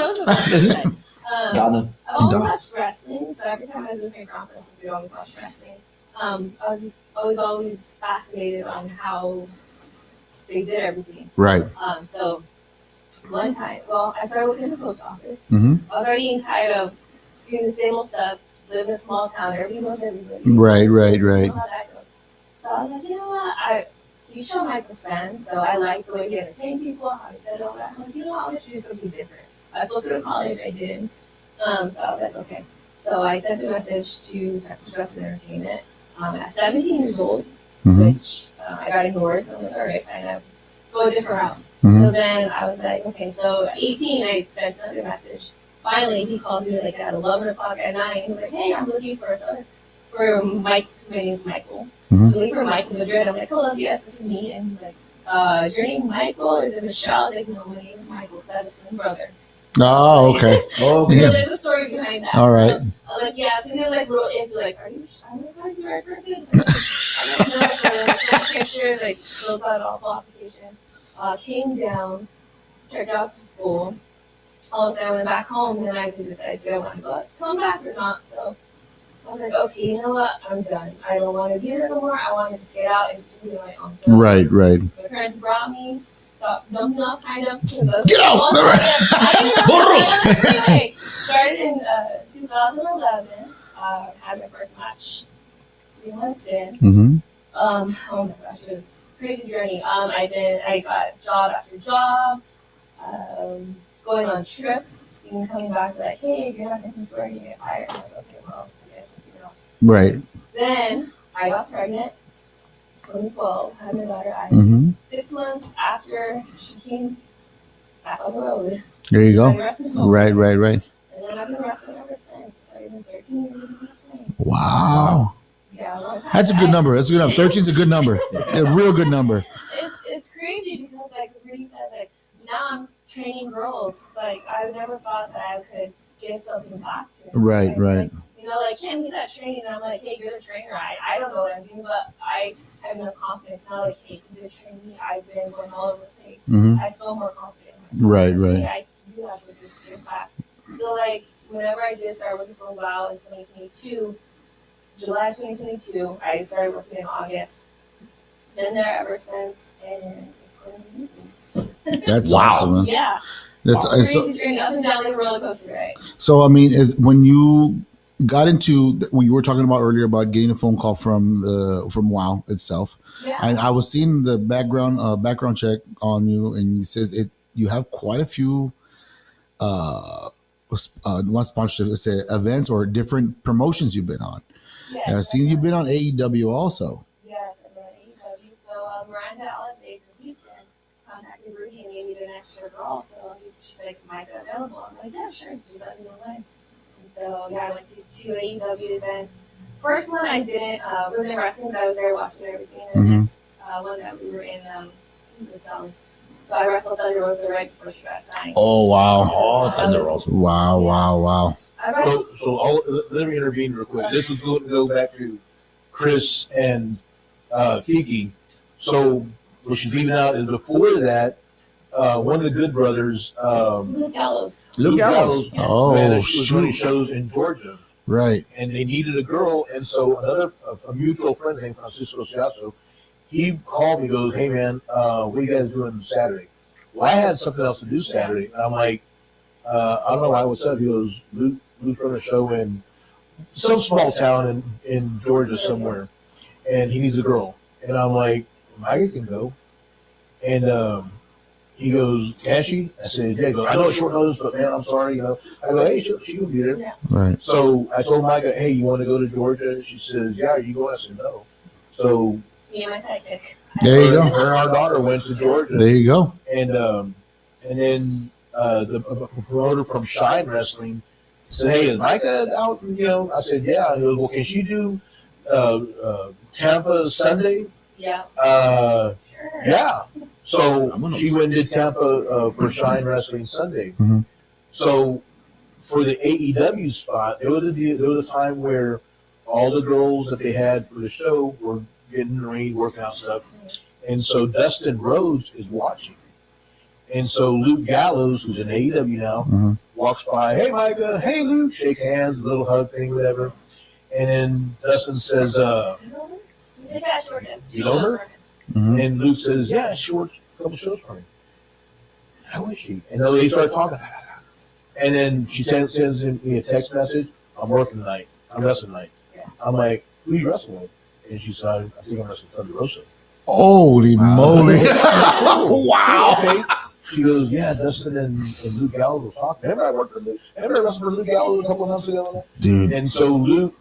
Donna. I've always watched wrestling, so every time I was with my grandparents, we'd always watch wrestling. I was always fascinated on how they did everything. Right. So one time, well, I started working in the post office. Mm-hmm. I was already getting tired of doing the same old stuff. Live in a small town, everybody knows everybody. Right, So right, you know right. how that goes. So I was like, you know what? You show Michael's fan, so I like the way he entertained people, how he did all that. I'm like, you know, I want to do something different. I was supposed to go to college, I didn't. So I was like, okay. So I sent a message to Texas Wrestling Entertainment at 17 years old, Mm-hmm. which I got ignored. So I'm like, all right, fine, I'll go a different route. Mm-hmm. So then I was like, okay, so at 18, I sent another message. Finally, he calls me like at 11 o'clock at night. He was like, hey, I'm looking for Mike. My name's Michael. Mhm. I'm looking for Myka Madrid. I'm like, hello, yes, this is me. And he's like, is your name Michael or is it Michelle? I was like, no, my name is Michael. Because I have a twin brother. Oh, okay. So Yeah. there's a story behind that. All right. So, like, yeah, so he was like little iffy, like, are you sure I'm talking to the right person? So, I'm like, no, so sent a picture, like, filled out all the application. Came down, checked out to school. All of a sudden I went back home and then I had to decide, do I want to come back or not? So I was like, okay, you know what? I'm done. I don't want to be there no more. I want to just get out and just be on my own. So Right, right. my parents brought me, dumped me off kind of. Get Get out! Anyway, started in 2011. Had my first match 3 months in. Mm-hmm. Oh my gosh, it was a crazy journey. I got job after job, going on trips, and coming back like, hey, if you're not going to work, you get fired. I'm like, okay, well, I guess something else. Right. Then I got pregnant, 2012, had my daughter. Mm-hmm. 6 months after she came back on the road. There you Started go. wrestling home. Right, right, right. And then I've been wrestling ever since. So I've been 13 years in wrestling. Wow. Yeah, a long time. That's a good number. That's a good number. 13 is a good number. A real good number. It's crazy because like Rudy said, like now I'm training girls. Like I never thought that I could give something back to them. Right, right. Like, you know, like Kim, he's at training, and I'm like, hey, you're the trainer. I don't know what I'm doing, but I have no confidence now. Like, hey, you did train me. I've been going all over the place. Mhm. I feel more confident in myself. Right, right. Hey, I do have something to give back. So like whenever I did start working for a while in 2022. July of 2022, I started working in August. Been there ever since, and it's been amazing. That's Wow. awesome, man. Yeah, That's crazy journey up and down like a roller coaster ride. so. I mean, is when you got into we were talking about earlier about getting a phone call from WoW itself, Yeah, and I was seeing the background check on you, and it says you have quite a few not sponsorship, let's say events or different promotions you've been on. yes. And I've seen you've been on AEW also. Yes, I've been at AEW. So Miranda Alexander from Houston contacted Rudy and needed an extra girl. So she's like, is Myka available? I'm like, yeah, sure. Just let me know when. And so yeah, I went to 2 AEW events. First one I didn't wasn't wrestling, but I was there watching everything. And the next one that we were in Gonzalez. So I wrestled Thunder Rosa right before she got signed. Oh wow! Oh, Thunder Rosa. Wow! I wrestled. Let me intervene real quick. This is going to go back to Chris and Kiki. So what she's leaving out is before that, one of the Good Brothers, Luke Gallows. Luke Gallows. Yes. Oh, was running shoot. shows in Georgia, Right. and they needed a girl, and so a mutual friend named Francisco Ciasso, he called me, goes, hey man, what are you guys doing Saturday? Well, I had something else to do Saturday. And I'm like, I don't know why, what's up? He goes, Luke's running a show in some small town in Georgia somewhere, and he needs a girl. And I'm like, Myka can go. And he goes, can she? I said, yeah. He goes, I know it's short notice, but man, I'm sorry. You know, I go, hey, she can be there. Yeah. Right. So I told Myka, hey, you want to go to Georgia? She says, yeah. Are you going? I said, no. So Me and my sidekick. There you her go. and our daughter went to Georgia, There you go. and then the promoter from Shine Wrestling said, "Hey, is Myka out?" You know, I said, "Yeah." He goes, "Well, can she do Tampa Sunday?" Yeah. Sure. Yeah. So she went and did Tampa for Shine Wrestling Sunday. Mhm. So for the AEW spot, there was a time where all the girls that they had for the show were getting in the ring, working out stuff. And so Dustin Rhodes is watching. And so Luke Gallows, who's in AEW now, Mhm. walks by, hey Myka, hey Luke, shake hands, little hug thing, whatever. And then Dustin says, you know her? Mhm. And Luke says, yeah, she works a couple shows for me. How is she? And then they start talking. And then she sends me a text message. I'm working tonight. I'm wrestling tonight. I'm like, who you wrestling with? And she said, I think I'm wrestling Thunder Rosa. Holy moly! Wow. Okay. She goes, yeah, Dustin and Luke Gallows were talking. Remember I worked for Luke? Remember I wrestled for Luke Gallows a couple of months ago? Dude. And so Luke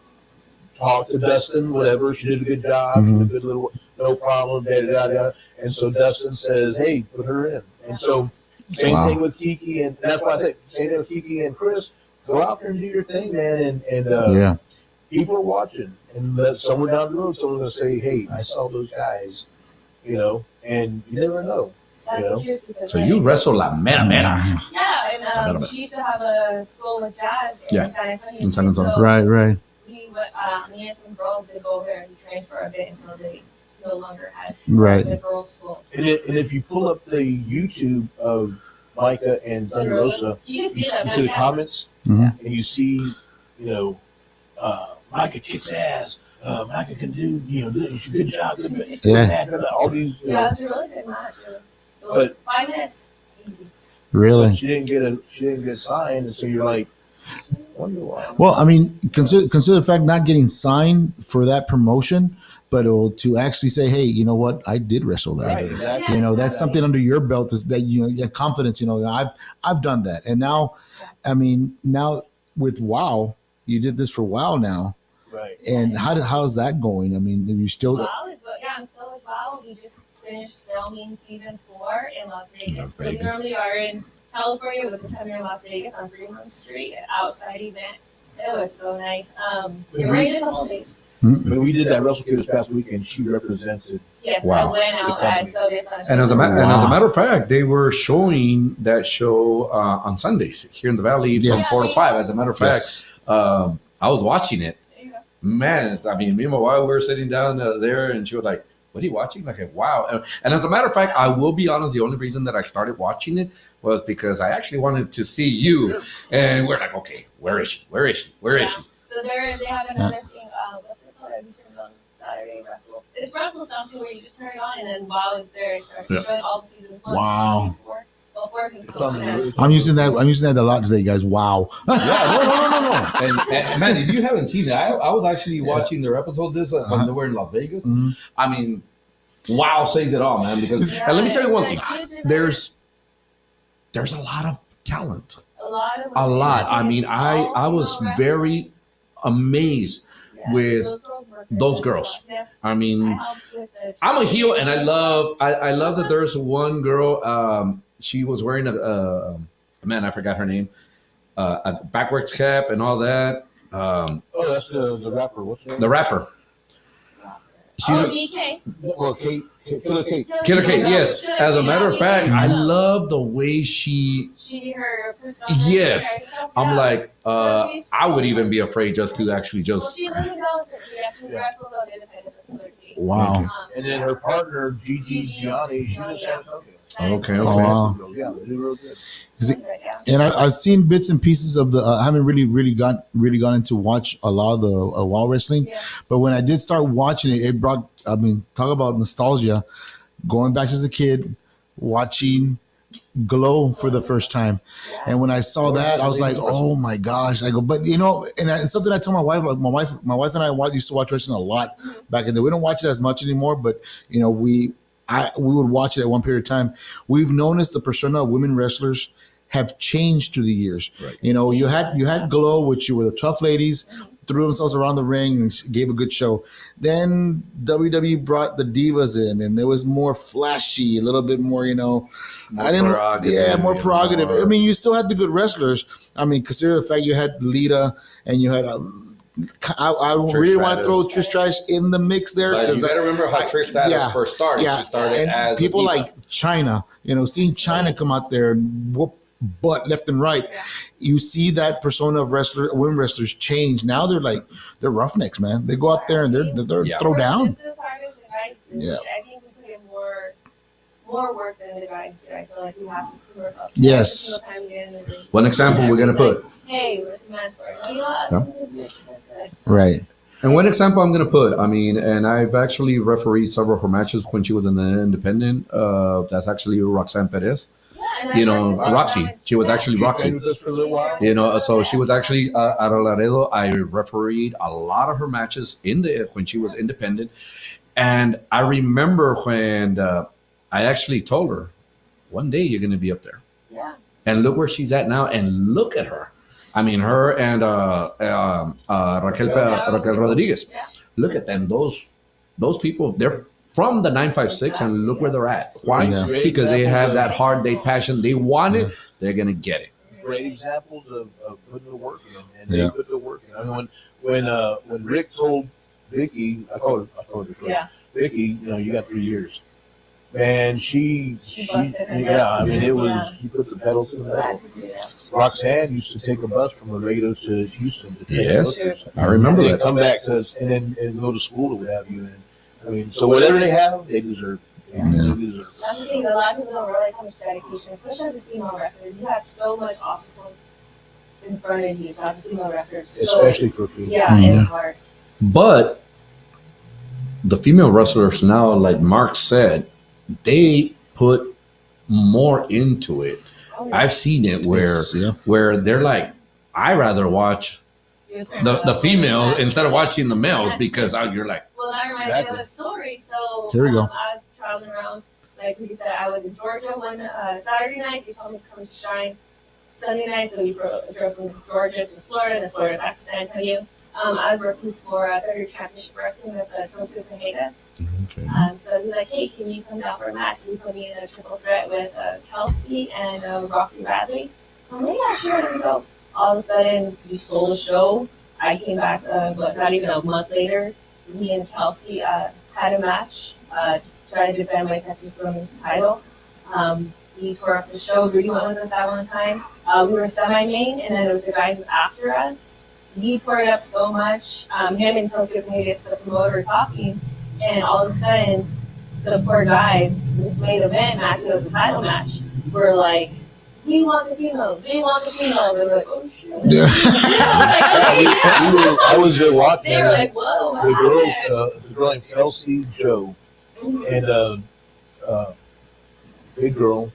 talked to Dustin, whatever. She did a good job. She did a good little, no problem, da, da, da, da. And so Dustin says, hey, put her in. And so same thing with Kiki. And that's why I think, same thing with Kiki and Chris. Go out there and do your thing, man. And Yeah. people are watching. And somewhere down the road, someone's going to say, hey, I saw those guys, you know, and you never know. That's You know? the truth. Because So you wrestle la mera mera. Yeah, and she used to have a school with jazz in Yeah. San Antonio. In San Antonio. So Right. me and some girls did go over there and train for a bit until they no longer had Right. the girls' school. And if you pull up the YouTube of Myka and Thunder Rosa, You can you see them. see the comments, Mhm. and you see, you know, Myka kicks ass. Myka can do, you know, good job. Good, Yeah. all these, you Yeah, know. it was a really good match. It was But 5 minutes. Easy. Really. She didn't get signed, and so you're like, wonder why. Well, I mean, consider the fact not getting signed for that promotion, but to actually say, hey, you know what, I did wrestle that. Right, exactly. You know, that's something under your belt is that you have confidence. You know, I've done that, and now, I mean, now with WoW, you did this for WoW now, Right. and how's that going? I mean, are you still? WoW is good. Yeah, I'm still with WoW. We just finished filming season 4 in Las Vegas. Las So we Vegas. normally are in California, but this time we're in Las Vegas on Fremont Street, an outside event. It was so nice. We were in a couple of days. When we did that Wrestle Kid this past weekend, she represented. Yes, Wow. I went out as so this And as a matter of fact, they were showing that show on Sundays here in the Valley from Yes. 4 to 5. As a matter of fact, I was watching it. There you go. Man, I mean, me and my wife we were sitting down there, and she was like, "What are you watching?" Like, wow. And as a matter of fact, I will be honest. The only reason that I started watching it was because I actually wanted to see you, and we're like, "Okay, where is she? Where is she? Where is she?" So they have another thing. What's it called? You turn it on Saturday Wrestles. It's Wrestle something where you just turn it on and then while it's there, it starts showing all the seasons. Wow. Before it can It's come on on. the- I'm using that a lot today, guys. Wow. Yeah, no. And man, if you haven't seen it, I was actually watching their episode this when they were in Las Vegas. Mhm. I mean, wow says it all, man. Because and let me tell you one thing: there's a lot of talent, A lot of a lot. I mean, I was very amazed with those girls. Yes. I mean, helped with the I'm a heel, and I love that there's one girl. She was wearing a man, I forgot her name, a backwards cap and all that. Oh, that's the rapper. What's her name? The rapper. She's Oh, a, BK. Well, Killer Kate. Killer Kate, yes. As a matter of fact, I love the way she. Her persona. Yes, I'm Yeah. like, So she's- I would even be afraid just to actually Well, just. she lives in Dallas. Yeah, she wrestles on Independence with Killer Kate. Wow. And then her partner, Gigi Gianni, she was San Antonio. Okay, Oh, okay. wow. Yeah, they did real good. And I've seen bits and pieces of the. I haven't really gone into watch a lot of the WoW wrestling, Yeah. but when I did start watching it, it brought. I mean, talk about nostalgia. Going back as a kid, watching Glow for the first time, and when I saw that, I was like, "Oh my gosh!" I go, but you know, and it's something I told my wife. Like my wife and I used to watch wrestling a lot back in the day. We don't watch it as much anymore, but you know, we would watch it at one period of time. We've noticed the persona of women wrestlers have changed through the years. Right. You know, you had Glow, which you were the tough ladies, threw themselves around the ring and gave a good show. Then WWE brought the divas in, and there was more flashy, a little bit more, you know. More prerogative, more prerogative. more- I mean, you still had the good wrestlers. I mean, consider the fact you had Lita and you had. I really want to throw Trish Stratus in the mix there But you that- got to remember how Trish Stratus first started. yeah, She started and as a people diva. like China, you know, seeing China come out there and whoop butt left and right. Yeah. You see that persona of women wrestlers change. Now they're roughnecks, man. They go out there and they're Yeah. throw down. Just as hard as the guys do. Yeah. I think we put in more work than the guys do. I feel like we have to prove ourselves. Yes. Every single time we get in the ring. One example we're gonna put. Hey, it's man's sport. You know what? Yeah. Something to do with this. Right. And one example I'm going to put, I mean, and I've actually refereed several of her matches when she was in the independent. That's actually Roxanne Perez. Yeah, and I You know, worked with Roxy. Roxanne. She was actually She Roxy. trained with us for a little while. You know, so she was actually out of Laredo. I refereed a lot of her matches when she was independent. And I remember when I actually told her, one day you're going to be up there. Yeah. And look where she's at now, and look at her. I mean, her and Raquel Rodriguez. Yeah. Look at them. Those people, they're from the 956, and look where they're at. Why? Yeah. Because they have that hard day passion. They want it. They're going to get it. Great examples of putting the work in, and Yeah. they put the work in. I mean, when Rick told Vicky, I told her, Yeah. Vicky, you got 3 years. Man, she busted her yeah. nuts I to mean, do it, it was yeah. she put the pedal to the metal. Glad to do that. Roxanne used to take a bus from Laredo to Houston to take Yes. us. I remember and that. come back to us, and then go to school or what have you. And I mean, so whatever they have, they deserve. They deserve. That's the thing. A lot of people don't realize how much dedication, especially as a female wrestler. You have so much obstacles in front of you. So as a female wrestler, it's so Especially for females. yeah, it's hard. But the female wrestlers now, like Mark said, they put more into it. Oh, yeah. I've seen it where they're like, I rather watch the females instead of watching the males because you're like, Well, that reminds me Exactly. of a story. So Here we go. I was traveling around. Like we said, I was in Georgia one Saturday night. They told me to come to Shine Sunday night. So we drove from Georgia to Florida, then Florida back to San Antonio. I was working for Third Championship Wrestling with Tokyo Kanedas. So he's like, hey, can you come down for a match? So he put me in a triple threat with Kelsey and Rocky Bradley. I'm like, yeah, sure. There we go. All of a sudden, we stole the show. I came back, but not even a month later. Me and Kelsey had a match, trying to defend my Texas Women's title. We tore up the show. Rudy went with us that one time. We were semi-main, and then there was the guys after us. We tore it up so much. Him and Tokyo Kanedas, the promoter, were talking, and all of a sudden, the poor guys, this main event match, it was a title match, were like, we want the females, we want the females. And we're like, oh shit. Yeah. I was there watching. They were like, whoa, what the girl, happened? the girl named Kelsey Joe, and big girl,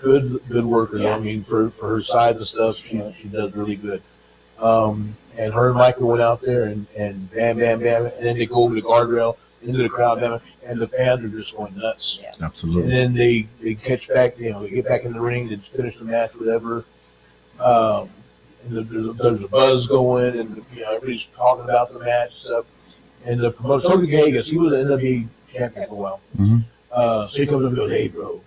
good worker. Yeah. I mean, for her size and stuff, she does really good. And her and Myka went out there and bam, bam, bam, and then they go over the guardrail into the crowd, bam, and the fans are just going nuts. Yeah. And absolutely. then they catch back, they get back in the ring, they finish the match, whatever. And there's a buzz going, and everybody's talking about the match and stuff. And the promoter, Tokyo Kanedas, he was an NWA champion for a while. Mhm. So he comes up and goes, "Hey, bro,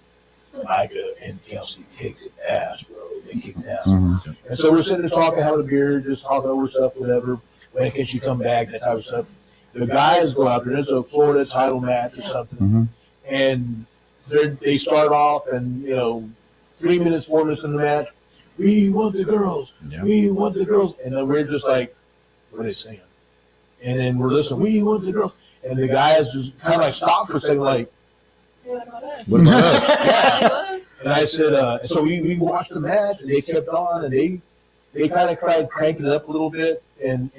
Myka and Kelsey kicked ass, bro. They kicked ass." Mhm. And so we're sitting there talking, having a beer, just talking over stuff, whatever. When can she come back? That type of stuff. The guys go out there. It's a Florida title match or something, Mhm. and they start off, and 3 minutes, 4 minutes in the match, we want the girls, Yeah. we want the girls, and then we're just like, what are they saying? And then we're listening, we want the girls, and the guys just kind of like stop for a second, like, What about us? What about us? Yeah, what? and I said, so we watched the match, and they kept on, and they kind of tried cranking it up a little bit, and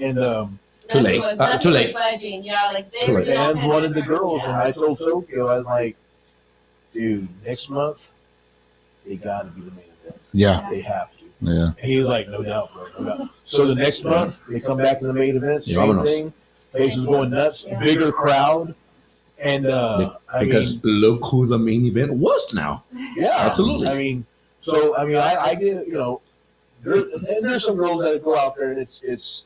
Too late. Nothing Too late. was budging. Yeah, like they Too were late. all fans kind of wanted the different. girls, and Yeah. I told Tokyo, I was like, dude, next month, they got to be the main event. Yeah. They have to. Yeah. And he was like, no doubt, bro. No doubt. So the next month, they come back to the main event, Yeah, same vámonos. thing. Place is going nuts, Yeah. bigger crowd. And Because look who the main event was now. yeah, Absolutely. I mean, I get, there's some girls that go out there and it's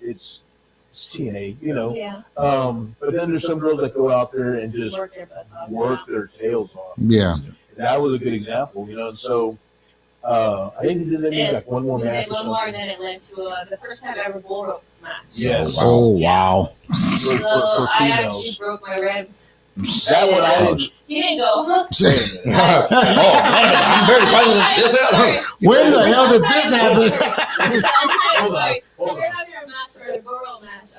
TNA, Yeah. But then there's some girls that go out there and just Work their butts off. work their tails off. Yeah. That was a good example, and so I think they did maybe like one more We match did or one more, and something. then it led to the first time ever bull rope smash. Yes. Oh, wow. For So I actually females. broke my ribs. That one I didn't. He didn't go. I'm very proud of this. When the hell did this happen? Hold on, hold We're on. having our match for the bull rope match.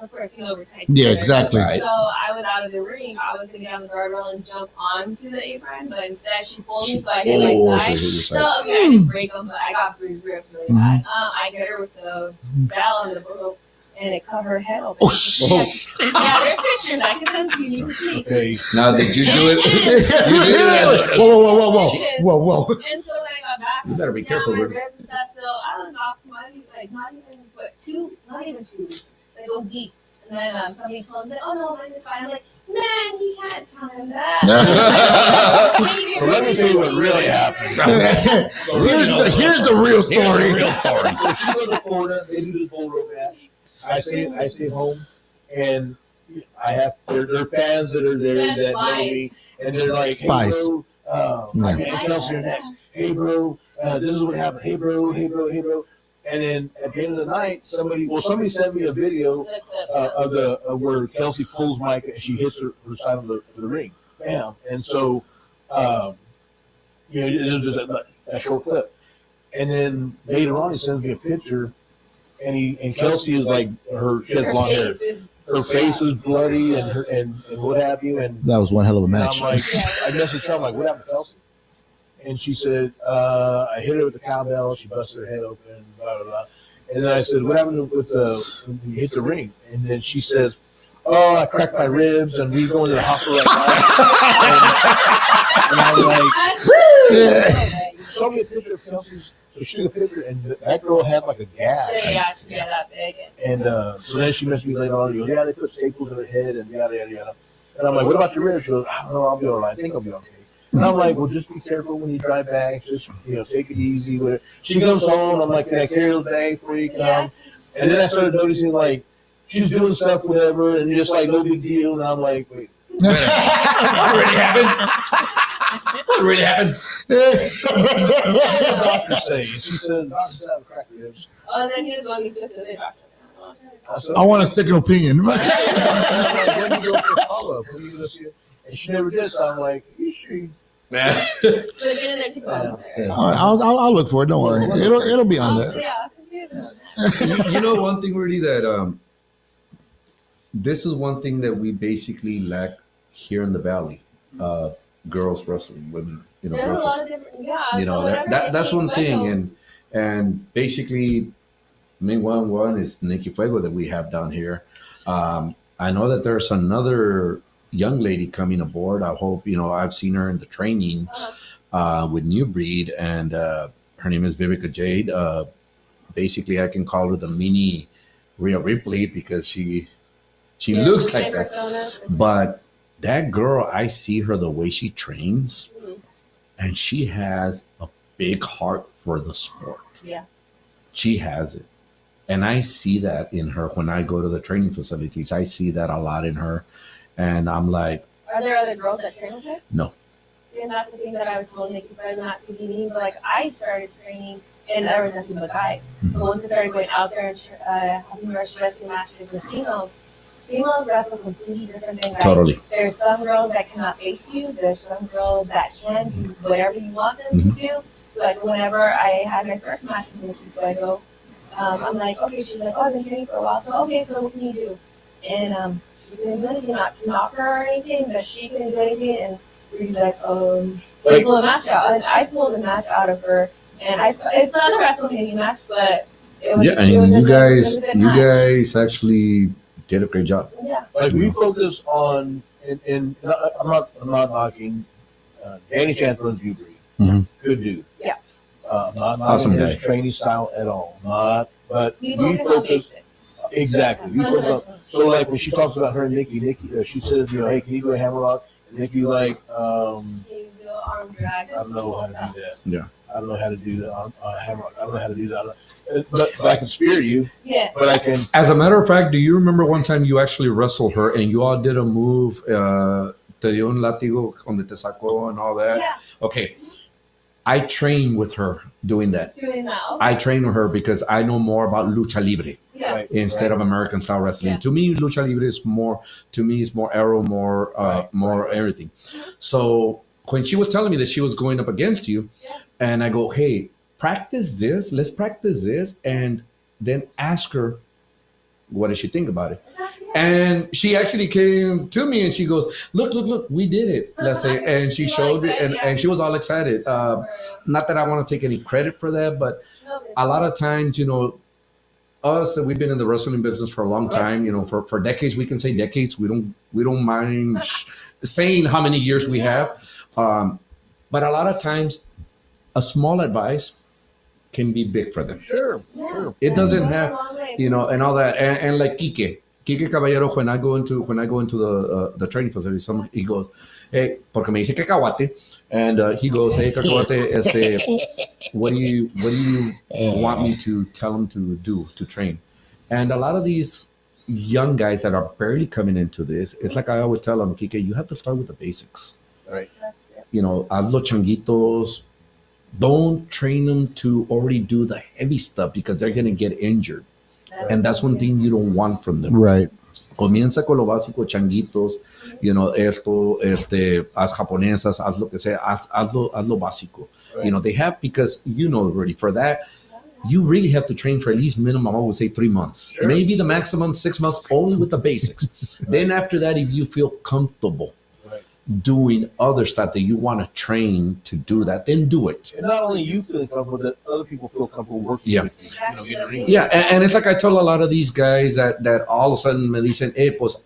Of course, we're tight Yeah, together. exactly. So I was out of the ring. I was going to get on the guardrail and jump onto the apron, but instead she pulled me, so I hit my Oh, side. so you hit your So side. okay, I didn't break them, but I got bruised ribs really bad. I hit her with the bell on the rope, and it covered her head open. Oh, shit. Yeah, there's pictures I can send to you. You can see. Okay. Now, did you do it? You did it. Whoa. And so when I got back, You better be careful, my Rudy. ribs and stuff. So I was off money, like not even 2 weeks, like a week. And then somebody told me, "Oh no, mine is fine." I'm like, "Man, you can't tell him that." So let me tell you what really happened. Here's the real story. So she goes to Florida. They do this bull rope match. I stay home, and I have they're fans that are there that know me, and they're like, Spice. "Hey bro, I can't else here next. Hey bro, this is what happened. Hey bro. And then at the end of the night, somebody sent me a video of where Kelsey pulls Myka and she hits her side of the ring, bam. And so, it was just that short clip. And then later on, he sends me a picture, and Kelsey is like she has blonde hair. Her face is bloody and what have you. And That was one hell of a and match. I'm like, I messaged her, I'm like, what happened to Kelsey? And she said, I hit her with the cowbell. She busted her head open, blah, blah, blah. And then I said, what happened with when you hit the ring? And then she says, oh, I cracked my ribs and we're going to the hospital right now. And I'm like, show me a picture of Kelsey's. So she took a picture, and that girl had like a gash. Yeah, she got that big. And so then she messaged me later on. She goes, yeah, they put staples in her head and yada, yada, yada. And I'm like, what about your ribs? She goes, I don't know, I'll be all right. I think I'll be okay. And I'm like, well, just be careful when you drive back. Just, take it easy with it. She comes home. I'm like, can I carry those bags for you? And then I started noticing, like, she's doing stuff, whatever, and just like, no big deal. And I'm like, wait. What really happened? What really happened? What did the doctor say? And she said, doctor have cracked ribs. Oh, and then he was going to visit the doctor. I want a second opinion. When you go for follow-up, when you go see her? And she never did. So I'm like, you sure? Man. So get in there to go. I'll look for it. Don't worry. It'll be on there. Yeah, so she was You know one thing, Rudy, that this is one thing that we basically lack here in the Valley. Girls wrestling, women, There's a girls lot wrestling. of different, so whatever That's Nikki one thing, Fuego. and basically, main one is Nikki Fuego that we have down here. I know that there's another young lady coming aboard. I hope I've seen her in the trainings with New Breed, and her name is Vivica Jade. Basically, I can call her the mini Rhea Ripley because she looks like that, personas. but. That girl, I see her the way she trains, and she has a big heart for the sport. Yeah. She has it. And I see that in her when I go to the training facilities. I see that a lot in her. And I'm like, Are there other girls that train with her? no. See, and that's the thing that I was told Nikki Fuego not to be mean, but like I started training and there was nothing but guys. But once I started going out there and having wrestling matches with females wrestle completely different than guys. Totally. There's some girls that cannot face you. There's some girls that can do whatever you want them to do. So like whenever I had my first match with Nikki Fuego, I'm like, okay, she's like, oh, I've been training for a while. So okay, so what can you do? And she couldn't do anything, not to knock her or anything, but she couldn't do anything. And Rudy's like, we pull a match out, and I pulled a match out of her. And it's not a WrestleMania match, but it was. Yeah, and it was you a guys, good match. actually did a great job. Yeah. Like we focus on, and I'm not knocking. Danny Chance runs New Breed. Mhm. Good dude. Yeah. Not Awesome his guy. training style at all. But We we focus on focus basics. exactly. We focus on, so like when she talks about her and Nikki, she says, hey, can you do a hammerlock? And Nikki like, Can you do arm drag? I don't know how to do that. Yeah. I don't know how to do that on hammerlock. I don't know how to do that. But I can spear you. Yeah. But I can. As a matter of fact, do you remember one time you actually wrestled her and you all did a move, te dio un látigo donde te sacó and all that? Yeah. Okay. I train with her doing that. Doing that. Okay. I train with her because I know more about lucha libre Yeah. Right. instead of American style wrestling. Yeah. To me, lucha libre is more arrow, more everything. So when she was telling me that she was going up against you, Yeah. and I go, hey, let's practice this, and then ask her, what does she think about it? Exactly. And she actually came to me and she goes, look, we did it. Let's say, and she She was showed it, excited, yeah. and she was all excited. Not that I want to take any credit for that, but No, but a lot of times, us, we've been in the wrestling business for a long time. You know, for decades. We can say decades. We don't mind saying how many years we have. But a lot of times, a small advice can be big for them. Sure. It doesn't Goes a have, long way. and all that. And like Kike Caballero, when I go into the training facility, he goes, hey, porque me dice cacahuate, and he goes, hey, cacahuate, what do you want me to tell him to do to train? And a lot of these young guys that are barely coming into this, it's like I always tell them, Kike, you have to start with the basics. Right. That's it. You know, hazlo changuitos. Don't train them to already do the heavy stuff because they're going to get injured. And that's one thing you don't want from them. Right. Comienza con lo básico, changuitos, you know, haz japonesas, haz lo que sea, haz lo básico. Right. You know, they have, because, you know, already for that, you really have to train for at least minimum, I would say 3 months. Sure. Maybe the maximum 6 months, only with the basics. Then after that, if you feel comfortable Right. doing other stuff that you want to train to do that, then do it. And not only you feeling comfortable, that other people feel comfortable working Yeah. with you. You know, in the ring. Yeah, and it's like I tell a lot of these guys that all of a sudden me dicen, hey, pues,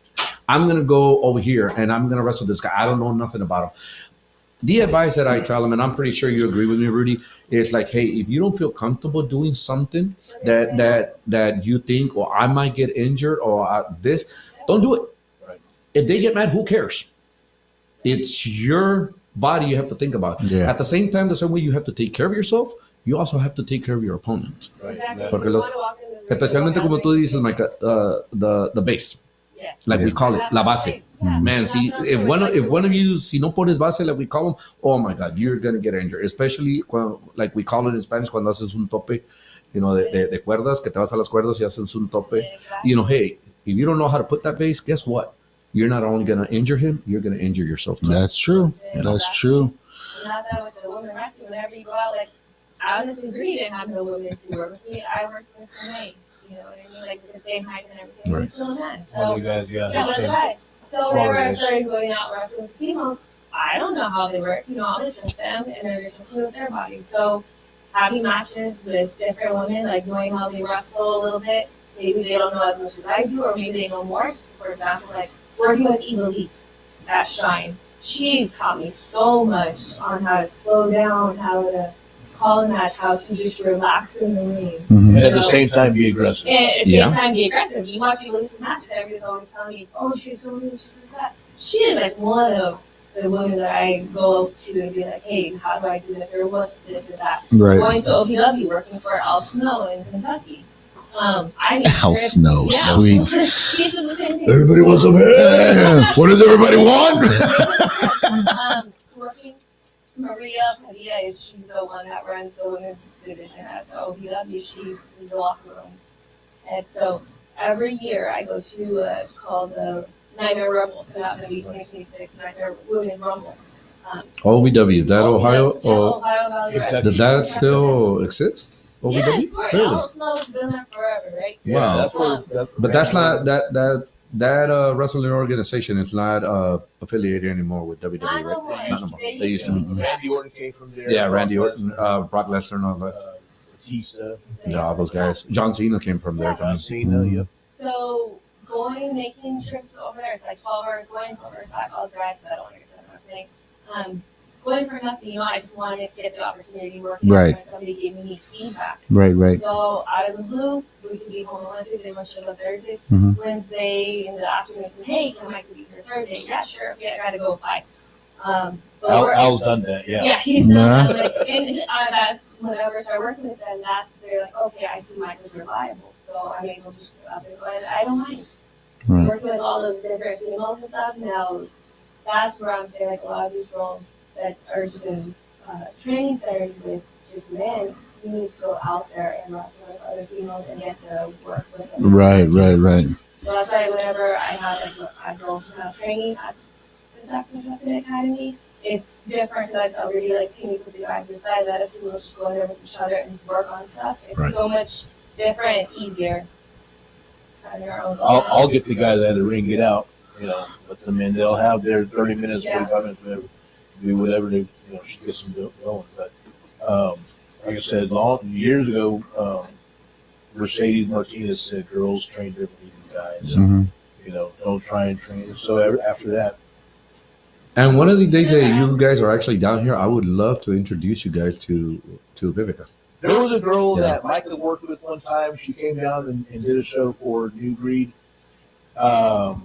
I'm going to go over here and I'm going to wrestle this guy. I don't know nothing about him. The advice that I tell them, and I'm pretty sure you agree with me, Rudy, is like, hey, if you don't feel comfortable doing something that you think, or I might get injured or this, don't do it. Right. If they get mad, who cares? It's your body you have to think about. Yeah. At the same time, the same way you have to take care of yourself, you also have to take care of your opponent. Right. Exactly. Porque You lo- wanna walk in the ring, Especialmente walk como out tú the dices, ring. Myka, the base, Yes. like we call it, la base. Yeah. Man, see, if one of you, si no pones base, like we call them, oh my God, you're gonna get injured. Especially like we call it in Spanish, cuando haces un tope, you know, de cuerdas, que te vas a las cuerdas y haces un tope. Exactly. You know, hey, if you don't know how to put that base, guess what? You're not only gonna injure him, you're gonna injure yourself too. That's true. That's true. And that's how with the women wrestling, whenever you go out, like, I honestly agree to have no women to work with me. I worked with Renee, you know what I mean? Like, the same height and everything. Right. He's still a man. One of So, you guys, yeah, one of the yeah. guys. So, Smaller whenever I guys. started going out wrestling with females, I don't know how they work. You know, I'll trust them, and they're trust me with their bodies. So, having matches with different women, like knowing how they wrestle a little bit, maybe they don't know as much as I do, or maybe they know more. Just for example, like working with Elise at Shine, she taught me so much on how to slow down, how to call a match, how to just relax in the ring. Mhm. And at the same time, be aggressive. And at the Yeah. same time, be aggressive. You watch Elise's matches, everybody's always telling me, oh, she's so this, she's that. She is like one of the women that I go to and be like, hey, how do I do this? Or what's this or that? Right. Going to OVW, working for Al Snow in Kentucky. I mean, Al Snow, sweet. He's in the same thing. Everybody wants some hair. What does everybody want? Working, Maria Padilla she's the one that runs the women's division at the OVW. She is the locker room. And so every year I go to, it's called the Nightmare Rumble. So that's going to be 2026 Nightmare Women's Rumble. OVW, that Ohio, Yeah, or Ohio Valley Kentucky. does that still exist? OVW? Yeah, it's for Really? Al Snow's been there forever, right? Yeah, Wow. that's where, But that's not that wrestling organization is not affiliated anymore with WWE, Not no right? more. Not no more. They They used to be. Randy Orton came from there. Yeah, Randy Orton, Brock Lesnar, and all that. Batista, Yeah, all those guys. John Cena came from there. John too. Cena, yep. So going, making trips over there, it's like 12 hours going, 12 hours back. I'll drive because I don't understand everything. Going for nothing, you know, I just wanted to get the opportunity working. Right. And somebody gave me feedback. Right, right. So out of the blue, we could be home on Wednesdays, they must show up Thursdays. Mhm. Wednesday in the afternoon, said, hey, can I be here Thursday? Yeah, sure. Yeah, I gotta go by. But Al's done that, yeah. yeah, he's Nah. like, and that's whenever I start working with them, that's they're like, okay, I see Myka's reliable, so I'm able to just go out there, but I don't mind. Right. Working with all those different females and stuff, now that's where I'm saying like a lot of these roles that are just in training centers with just men, you need to go out there and wrestle with other females and get to work with them. Right, right, right. So that's why whenever I have like I go to have training at the Texas Wrestling Academy, it's different because I really like, can you put the guys aside, let us we'll just go in there with each other and work on stuff. It's Right. so much different, easier. On your own. I'll get the guys out of the ring, get out, you know, let them in. They'll have their 30 minutes, Yeah. 45 minutes, whatever, do whatever they, you know, she gets them going. But like I said, years ago, Mercedes Martinez said, "Girls train differently than guys. Mhm. Don't try and train." So after that, And one of the days that you guys are actually down here, I would love to introduce you guys to Vivica. there was a girl Yeah. that Myka worked with one time. She came down and did a show for New Breed. I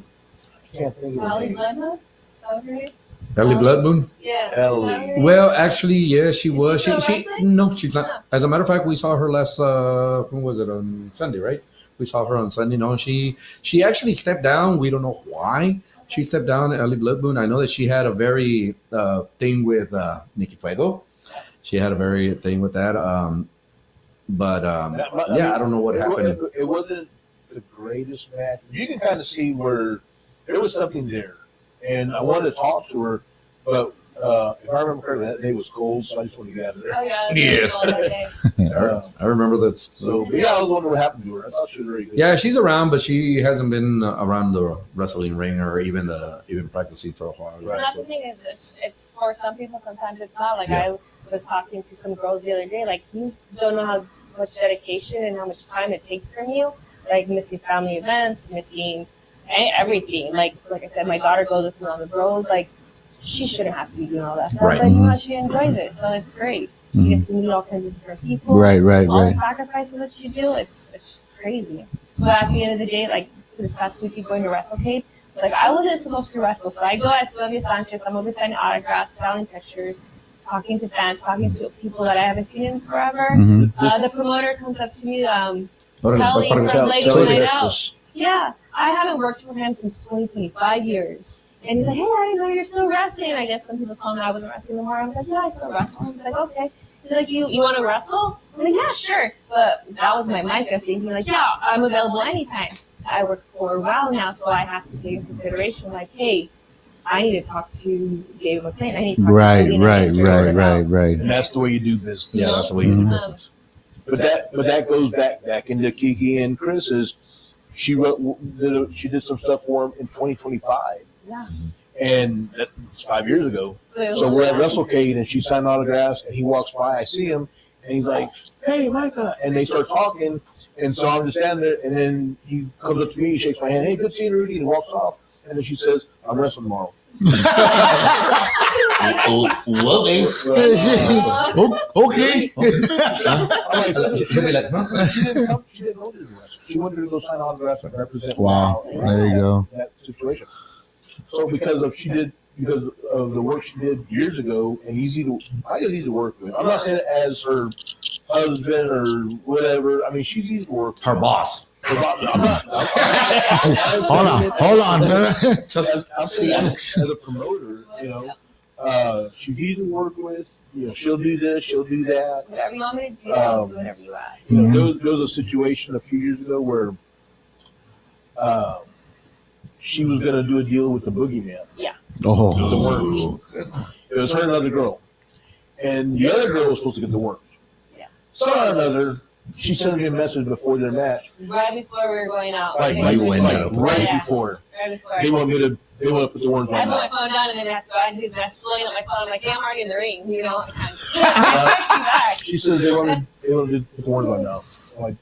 can't think of her Molly name. Bloodhook? That was her name? Ellie Bloodmoon. Yeah. Ellie. Is that her name? Well, actually, yeah, she was. she She still wrestling? no, she's No. not. As a matter of fact, we saw her last. When was it? On Sunday, right? We saw her on Sunday. No, she actually stepped down. We don't know why she stepped down. Ellie Bloodmoon. I know that she had a very thing with Nikki Fuego. She had a very thing with that. But yeah, I don't know what happened. It wasn't the greatest match. You can kind of see where there was something there, and I wanted to talk to her, but if I remember correctly, that day was cold, so I just wanted to get out of there. Oh, yeah. Yes. I remember that. So, but yeah, I was wondering what happened to her. I thought she was very good. Yeah, she's around, but she hasn't been around the wrestling ring or even practicing for a while. Right. And that's the thing is, it's for some people. Sometimes it's not. Like Yeah. I was talking to some girls the other day. Like you don't know how much dedication and how much time it takes from you. Like missing family events, missing everything. Like I said, my daughter goes with me on the road. Like she shouldn't have to be doing all that stuff. Right. But you know, she enjoys it, so it's great. She gets to meet all kinds of different people. Right, All the sacrifices that you do, it's crazy. But at the end of the day, like this past week, going to WrestleCade, like I wasn't supposed to wrestle, so I go as Sylvia Sanchez. I'm over signing autographs, selling pictures, talking to fans, talking to people that I haven't seen in forever. The promoter comes up to me, telling from Ladies Night Out. Yeah, I haven't worked for him since 25 years. And he's like, hey, I didn't know you're still wrestling. I guess some people told me I wasn't wrestling anymore. I was like, yeah, I still wrestle. He's like, okay. He's like, you want to wrestle? I'm like, yeah, sure. But that was my Myka thing. He's like, yeah, I'm available anytime. I work for a while now, so I have to take into consideration, like, hey, I need to talk to David McLean. I need to talk to Selena Manager about- right. And that's the way you do business. Yeah, that's the way you do business. But that goes back into Kiki and Chris's. She did some stuff for him in 2025. Yeah. And that's 5 years ago. So we're at WrestleCade and she signed autographs and he walks by, I see him and he's like, hey, Myka. And they start talking. And so I'm just standing there and then he comes up to me, he shakes my hand, hey, good seeing you, Rudy, and he walks off. And then she says, I'm wrestling tomorrow. Well, Okay. I'm like, She'll be like, huh? she didn't go to the wrestling. She wanted to go sign autographs and represent Wow. now There you go. that situation. So because of the work she did years ago and I get easy to work with. I'm not saying it as her husband or whatever. I mean, she's easy to work with. Her boss. Hold on. I'm saying as a promoter, she's easy to work with. She'll do this, she'll do that. Whatever you want me to do, I'll do whatever you ask. There was a situation a few years ago where she was going to do a deal with the boogeyman. Oh. The worms. It was her and another girl. And the other girl was supposed to get the worms. Yeah. Somehow or another, she sent me a message before their match. Right before we were going out. Right Yeah. before. Right before. They want to put the worms I on put my that. phone down and then I have to go out and do his best pulling up my phone. I'm like, hey, I'm already in the ring, I text you back. She said they wanted to put the worms on now. I'm like,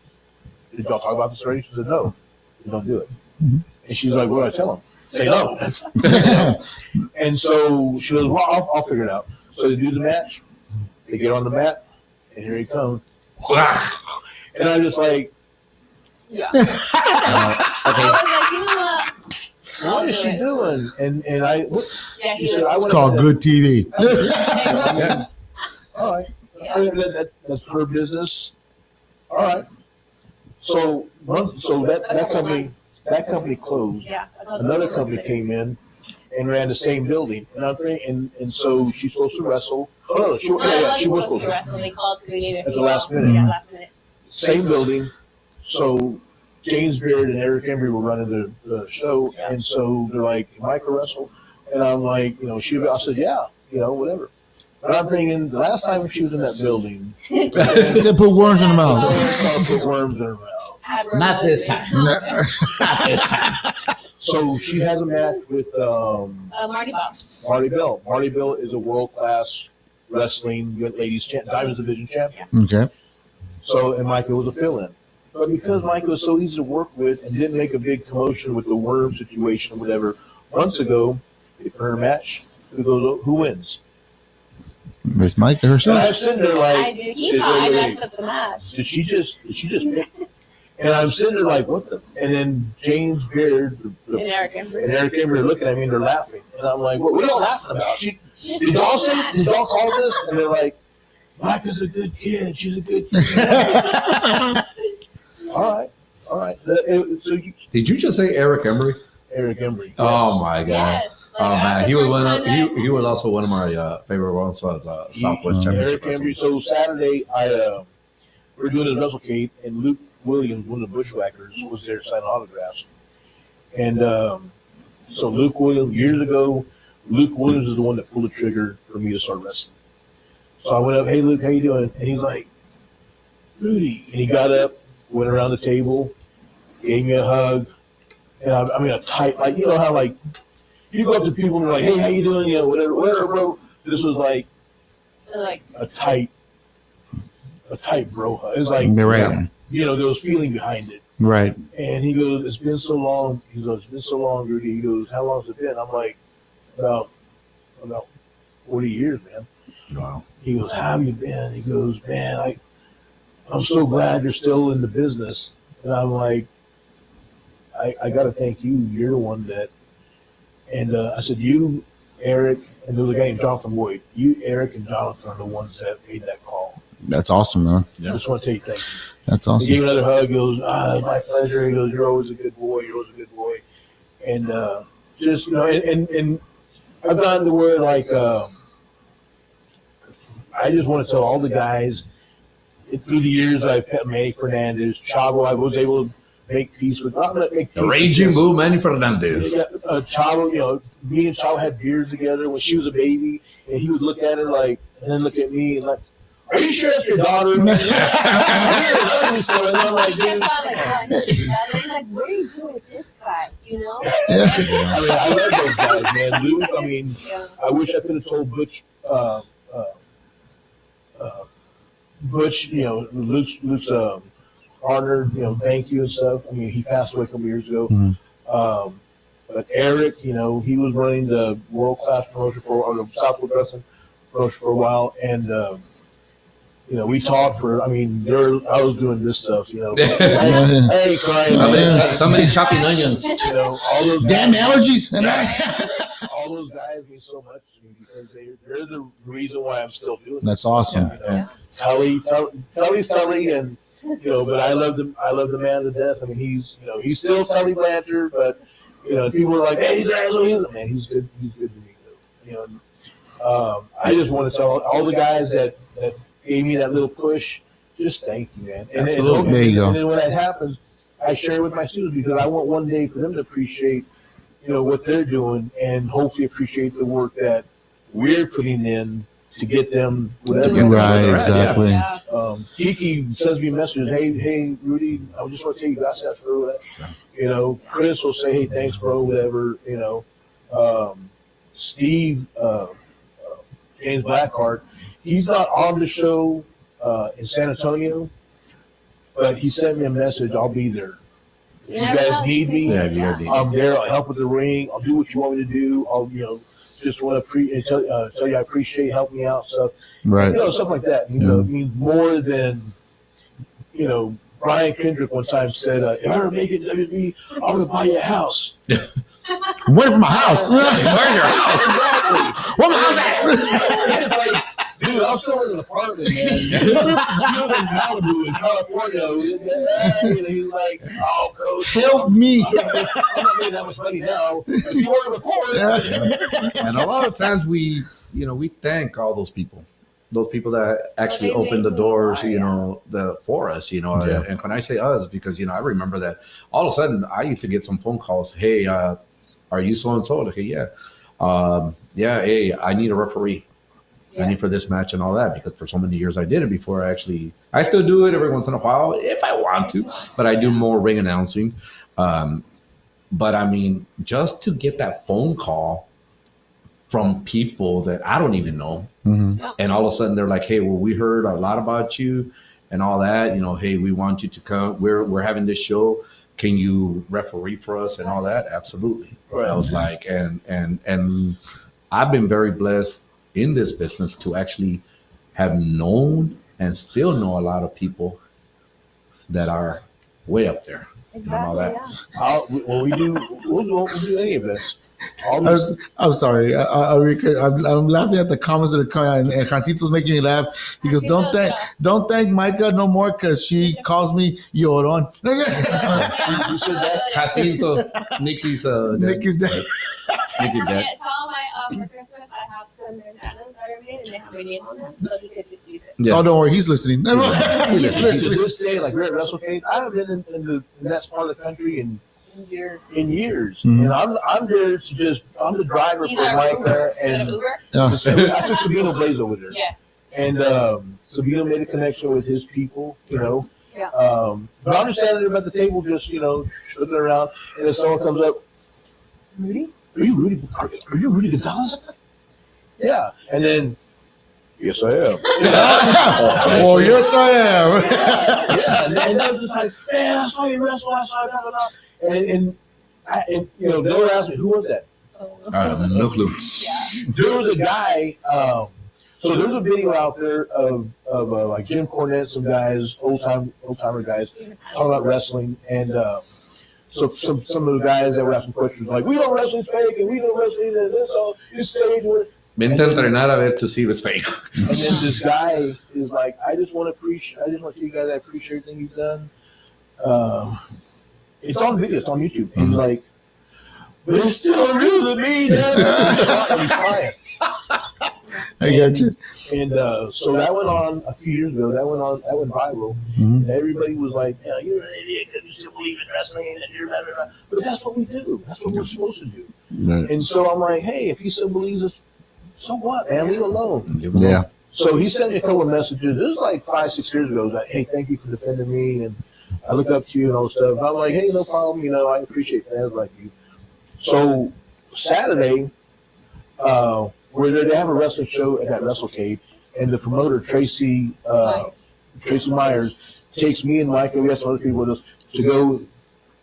did y'all talk about this already? She said, no, you don't do it. And she was like, what do I tell him? Say no. And so she goes, well, I'll figure it out. So they do the match. They get on the mat, and here he comes. And I'm just like, Yeah. I was like, what is she doing? And I, Yeah, he he said, I was. It's called good TV. All right. Yeah. I mean, that's her business. All right. So that company closed. Yeah. Another company came in and ran the same building, and I'm thinking, and so she's supposed to wrestle. Oh no, she was supposed to wrestle. They called because we needed at the last minute. Yeah, last minute. Same building. So James Beard and Eric Embry were running the show, and so they're like, Myka wrestle, and I'm like, I said, yeah, whatever. But I'm thinking the last time she was in that building, They put worms in the mouth. put worms in her mouth. Not this time. Not this time. So she has a match with Marty Bell. Marty Bell. Marty Bell is a world-class wrestling ladies Diamonds Division champion. Okay. So, and Myka was a fill-in. But because Myka was so easy to work with and didn't make a big commotion with the worm situation or whatever, months ago, they put her in a match. Who wins? Miss Myka And herself. I'm sitting there I like, did. He thought I messed up the match. did she just pick? And I'm sitting there like, what the? And then James Beard And Eric Embry. and Eric Embry are looking at me and they're laughing. And I'm like, what are y'all laughing about? She's Did y'all so say? mad. Did y'all call this? And they're like, Myka's a good kid. She's a good kid. All right. So Did you just say Eric Embry? Eric Embry. Oh my god! Yes. Oh Like, man, that's he the was first one. time that- He was also one of my favorite ones. Was Southwest Eric Championship. Embry. So Saturday, we're doing a WrestleCade, and Luke Williams, one of the Bushwhackers, was there signing autographs. And so Luke Williams, years ago, Luke Williams is the one that pulled the trigger for me to start wrestling. So I went up, hey Luke, how you doing? And he's like, Rudy. And he got up, went around the table, gave me a hug. And I mean a tight, like, you know how like you go up to people and they're like, hey, how you doing? You know, whatever, bro. This was like Like, a tight bro hug. It was like, Right. you know, there was feeling behind it. Right. And he goes, it's been so long. He goes, it's been so long, Rudy. He goes, how long has it been? I'm like, about 40 years, man. Wow. He goes, how have you been? He goes, man, I'm so glad you're still in the business. And I'm like, I got to thank you. You're the one that, and I said, you, Eric, and there was a guy named Jonathan Boyd. You, Eric, and Jonathan are the ones that made that call. That's awesome, man. I just want to tell you thank you. That's He gave awesome. me another hug. He goes, it's my pleasure. He goes, you're always a good boy. You're always a good boy. And just, you know, and I've gotten to where, like, I just want to tell all the guys, through the years, I've met Manny Fernandez, Chavo, I was able to make peace with. Not make peace The with Raging this. Bull, Manny Fernandez. Yeah, Chavo, you know, me and Chavo had beers together when she was a baby, and he would look at her like, and then look at me and like, are you sure that's your daughter? So, and I'm like, he dude, kept on like telling his brother, he's like, what are you doing with this guy? You know? I mean, I love those guys, man. Luke, I mean, Yeah. I wish I could have told Butch, you know, Luke's partner, you know, thank you and stuff. I mean, he passed away a couple years ago. Mhm. But Eric, you know, he was running the world class promotion or the Southwest Wrestling promotion for a while, and you know, we talked for. I mean, I was doing this stuff, you know. I ain't crying, man. Somebody chopping onions. You know, all those Damn guys, allergies. all those guys mean so much to me because they're the reason why I'm still doing this. That's awesome. You know, Tully's Tully, and you know, but I love the man to death. I mean, he's still Tully Blanchard, but you know, people are like, hey, he's an asshole. Man, he's good to me though. You know, I just want to tell all the guys that gave me that little push, just thank you, man. And Absolutely. There you go. And then when that happens, I share it with my students because I want one day for them to appreciate, you know, what they're doing and hopefully appreciate the work that we're putting in to get them whatever. Right, Yeah. exactly. Yeah. Kiki sends me a message, hey, Rudy, I just want to tell you guys that for that. You know, Chris will say, hey, thanks, bro, whatever, you know. Steve, James Blackheart, he's not on the show in San Antonio, but he sent me a message, I'll be there. If you guys need me, Yeah, you guys need me. I'm there. I'll help with the ring. I'll do what you want me to do. I'll, you know, just want to tell you I appreciate helping me out. Stuff, Right. you know, stuff like that. You know, I mean, more than, you know, Brian Kendrick one time said, "If I ever make it WWE, I'm gonna buy you a house." Where's my house? Where's your house? Exactly. Where's my house at? It's like, dude, I'm still in an apartment, man. You live in Malibu in California. And he's like, "Oh, coach, Help me. I'm not making that much money now. But you were before." And a lot of times we thank all those people that actually Well, they opened the make who we doors, are, you know, for us, you know. Yeah. And when I say us, because, you know, I remember that all of a sudden I used to get some phone calls. Hey, are you so-and-so? Like, yeah. Hey, I need a referee. I need for this match and all that, because for so many years I did it before. I still do it every once in a while if I want to, but I do more ring announcing. But I mean, just to get that phone call from people that I don't even know, Mhm. and all of a sudden they're like, hey, well, we heard a lot about you, and all that. You know, hey, we want you to come. We're having this show. Can you referee for us and all that? Absolutely. Right. I was like, and I've been very blessed in this business to actually have known and still know a lot of people that are way up there. Exactly. that. Yeah. We'll do any of this. I'm sorry. I'm laughing at the comments that are coming out, and Jancito's making me laugh. He goes, "Don't thank Myka no more because she calls me Llorón." You said that? Jacinto, Nikki's dad. Nikki's dad. Nikki's dad. Yeah, tell my for Christmas I have some bandanas that are made and they have my name on them, so he could just use it. Yeah. Oh, don't worry, he's listening. He's To listening. this day, like we're at WrestleCade, I haven't been in that part of the country in Years. years, Mhm. and I'm there to I'm the driver He's for our Myka, Uber. Is it and an Uber? Yeah. I took Sabino Blaze over there, Yeah. and Sabino made a connection with his people, you know. Yeah. But I'm just standing there at the table, just looking around, and then someone comes up, Rudy, are you Rudy Gonzalez? Yeah, and then. Yes, I am. Well, yes, I am. Yeah, and I was just like, man, I saw you wrestle, I saw you, blah, blah, blah. And they would ask me, who was that? No clue. There was a guy, so there's a video out there of like Jim Cornette, some guys, old timer guys, talking about wrestling, and so some of the guys that were asking questions like, we don't wrestle fake, and we don't wrestle either this, so this stage with. Vente a entrenar a ver to see if it's fake. And then this guy is like, I just want to tell you guys I appreciate everything you've done. It's on video, it's on YouTube. And he's like, but it's still real to me, man. And he's crying. I got you. And so that went on a few years ago. That went viral. Mhm. And everybody was like, yeah, you're an idiot because you still believe in wrestling and you're blah, blah, blah. But that's what we do. That's what we're supposed to do. Right. And so I'm like, hey, if he still believes it, so what, man? Leave it alone. Yeah. So he sent me a couple of messages. This was like 5-6 years ago. He was like, hey, thank you for defending me, and I look up to you and all that stuff. And I'm like, hey, no problem. I appreciate fans like you. So Saturday, they have a wrestling show at that WrestleCade, and the promoter Tracy Myers takes me and Myka, we have some other people with us, to go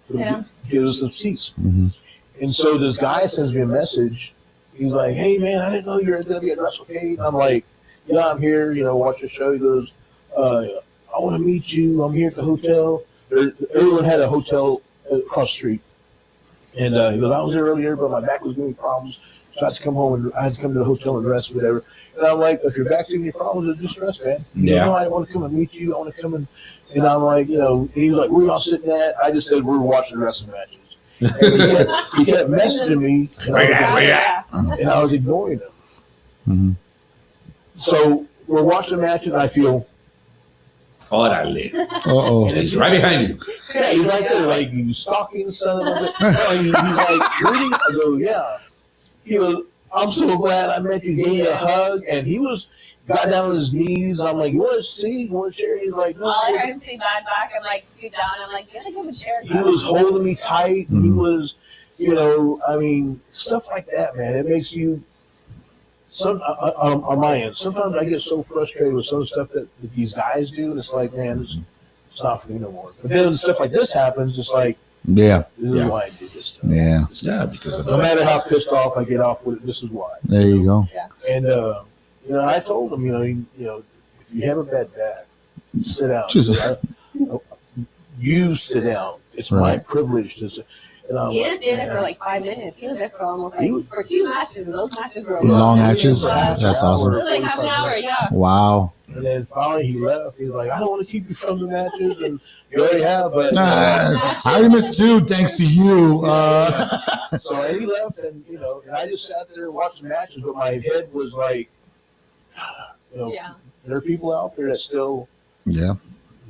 Sit down. give us some seats. Mhm. And so this guy sends me a message. He's like, hey, man, I didn't know you were going to be at WrestleCade. I'm like, yeah, I'm here, watch the show. He goes, I want to meet you. I'm here at the hotel. Everyone had a hotel across the street. And he goes, I was there earlier, but my back was giving me problems. So I had to come home, and I had to come to the hotel and rest, whatever. And I'm like, if your back's giving you problems, just rest, man. Yeah. I want to come and meet you. I want to come and I'm like, he was like, where y'all sitting at? I just said, we're watching the wrestling matches. And he kept messaging me, and I was ignoring him. Mm-hmm. So we're watching the match, and I feel, Órale. Uh-oh. and It's right behind you. yeah, he's right there, like, you stalking son of a bitch. He's like, Rudy? I go, yeah. He goes, I'm so glad I met you. Gave me a hug, and he got down on his knees. I'm like, you want to see? You want to share? He's like, no. All I heard him say bad back and like scoot down. I'm like, you gotta give him a chair. He was holding me tight. He was, stuff like that, man. It makes you, on my end, sometimes I get so frustrated with some of the stuff that these guys do, and it's like, man, it's not for me no more. But then when stuff like this happens, it's like, Yeah. this is Yeah. why I did this stuff. Yeah. Yeah, because of No matter how pissed off I get off with it, this is why. There you go. And I told him, if you have a bad back, sit down. Jesus. You sit down. It's my Right. privilege to sit. And I'm He like, just did it man. for like 5 minutes. He was there for almost He like was- for 2 matches, and those matches were Long long. matches? Half an That's hour, awesome. It was like half an 45 hour, minutes. yeah. Wow. And then finally he left. He was like, I don't want to keep you from the matches, and you already have, but I already missed two thanks to you. so and he left, and and I just sat there and watched the matches, but my head was like, Yeah. there are people out there that still Yeah.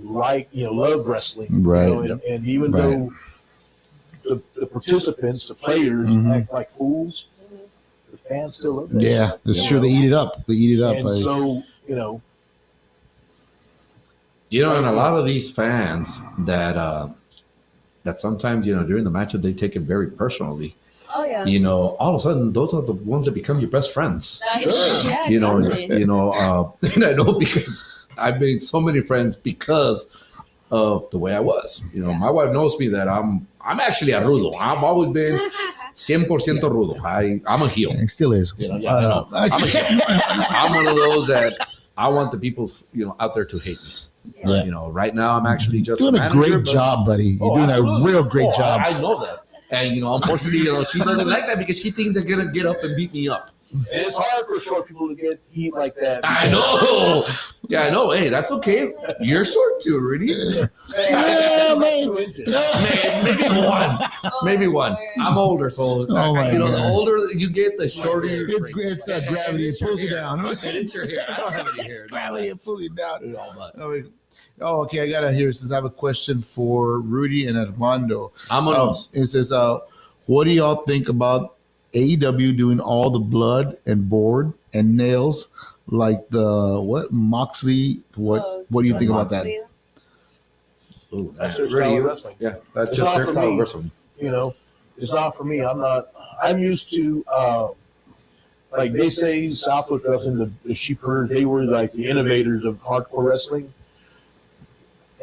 love wrestling, Right. and even Right. though the participants, the players, Mhm. act like fools, the fans still love that. Yeah. That's true. They eat it up. They eat it up. And Like, so and a lot of these fans that sometimes, during the match they take it very personally. Oh yeah. All of a sudden those are the ones that become your best friends. That's Sure. Yeah, You know, exactly. and I know because I've made so many friends because of the way I was. You know, my wife knows me that I'm actually a rudo. I've always been 100% rudo. I'm a heel. It still is. You know, yeah, I know. I'm a heel. I'm one of those that I want the people, out there to hate me. Yeah. You know, right now I'm actually just Doing a manager, great but- job, buddy. You're doing absolutely. a real great job. I know that. And, unfortunately, she doesn't like that because she thinks they're going to get up and beat me up. And it's hard for short people to get heat like that. I know. Yeah, I know. Hey, that's okay. You're short too, Rudy. Yeah, man. Maybe one. Maybe one. I'm older, so Oh, my the God. older you get, the shorter your shrink. It's gravity. It pulls you down. And it's your hair. I don't have any hair. It's gravity. It pulls you down. No, but Okay. I got to hear. It says I have a question for Rudy and Armando. Vámonos. It says, what do y'all think about AEW doing all the blood and board and nails like the Moxley? What do you think about that? Ooh, That's their Rudy, style of wrestling. yeah, that's It's just not their for style of me. wrestling. It's not for me. I'm used to, like they say, Southwest Wrestling, the Sheepers, they were like the innovators of hardcore wrestling.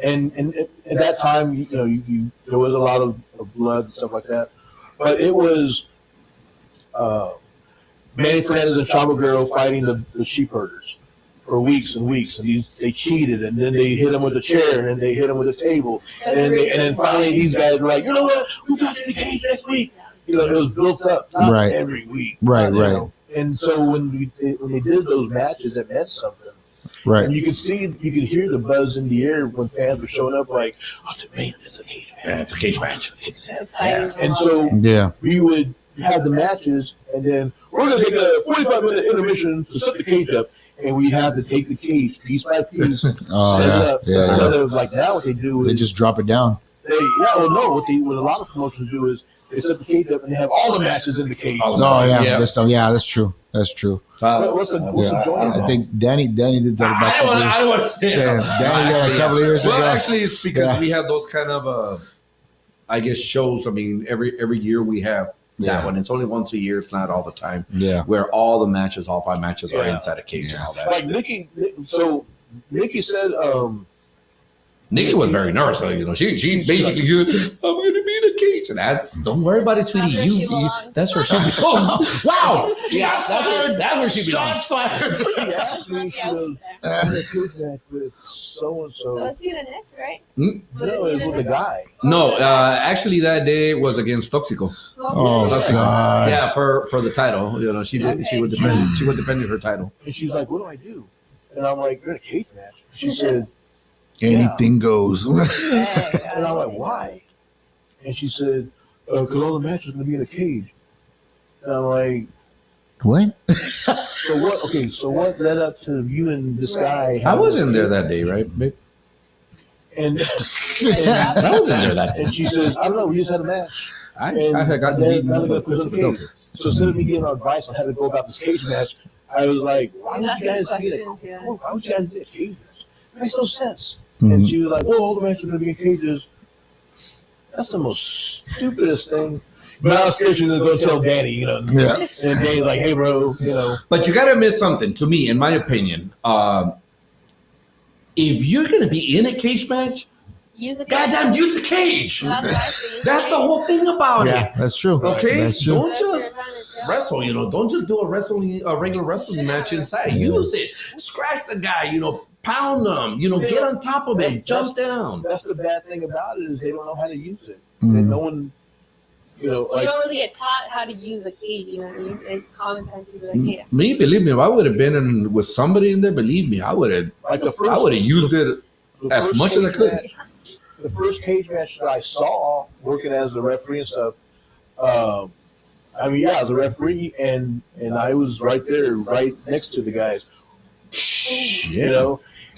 And at that time, there was a lot of blood and stuff like that. But it was Manny Fernandez and Chavo Guerrero fighting the sheep herders for weeks and weeks, and they cheated, and then they hit him with a chair, and then they hit him with a table, and then finally these guys were like, you know what, we got you in the cage next week. It was built up, not Right. every week, Right, you right. know. And so when they did those matches, it meant something. Right. And you could hear the buzz in the air when fans were showing up, like, "Oh, man, it's a cage match." Yeah, it's a cage match. And so Yeah. we would have the matches, and then we're going to take a 45-minute intermission to set the cage up, and we have to take the cage piece by piece, Oh, set it yeah. up. Yeah, Instead yeah. of like now, what they do They is just drop it down. what a lot of promotions do is they set the cage up and they have all the matches in the cage. All Oh, yeah. Yeah. That's true. That's true. What's the joint? I think Danny did that about a couple years. I don't want to say Yeah, Danny did it a couple of years Well, ago. actually, it's because Yeah. we have those kind of, I guess, shows. I mean, every year we have Yeah. that one. It's only once a year. It's not all the time. Yeah. Where all the matches, all 5 matches, are Yeah. inside a cage and all that. Like Nikki said, Nikki was very nervous. She basically, I'm going to be in a cage, and don't worry about it, sweetie. That's where she belongs. That's where she belongs. Wow. Yeah, that's where she belongs. Shots fired. she asked me, she goes, "I'm in a cage match with so and so." Let's do the next, right? No, it was with the guy. No, actually, that day was against Toxico. Oh, Toxico. God. Yeah, for the title. She was defending her title. And she's like, "What do I do?" And I'm like, "You're in a cage match." She said, Anything goes. and I'm like, "Why?" And she said, "Because all the matches are going to be in a cage." And I'm like, What? "So what? Okay, so what led up to you and this guy?" I wasn't there that day, right, babe? And I wasn't there that day. and she says, "I don't know. We just had a match." I had gotten then beaten now up they're by gonna put us in Christopher the cage. Delta. So instead of me giving her advice on how to go about this cage match, I was like, "Why would That's you guys the be questions, yeah. Why would you guys be a cage match? It makes no sense." Mhm. And she was like, "Well, all the matches are going to be in cages." That's the most stupidest thing. But I was scared she was going to go tell Danny, Yeah. And Danny's like, "Hey, bro, But you got to admit something, to me, in my opinion. If you're going to be in a cage match, Use the goddamn, use the cage. That's what I think. That's the whole thing about Yeah, it. that's true. Okay? That's true. Don't That's your just advantage, yeah. wrestle, don't just do a regular wrestling match inside. Yeah. Use it. Scratch the guy, pound them, get on top of him, jump down. that's the bad thing about it is they don't know how to use it. Mhm. And no one, You like, don't really get taught how to use a cage, you know what I mean? It's common sense to be like, hey, Me, believe me, if I would have been with somebody in there, believe me, I would have the first, used it the as first much as I cage could. match- the first cage match that I saw working as a referee and stuff, as a referee, and I was right there, right next to the guys,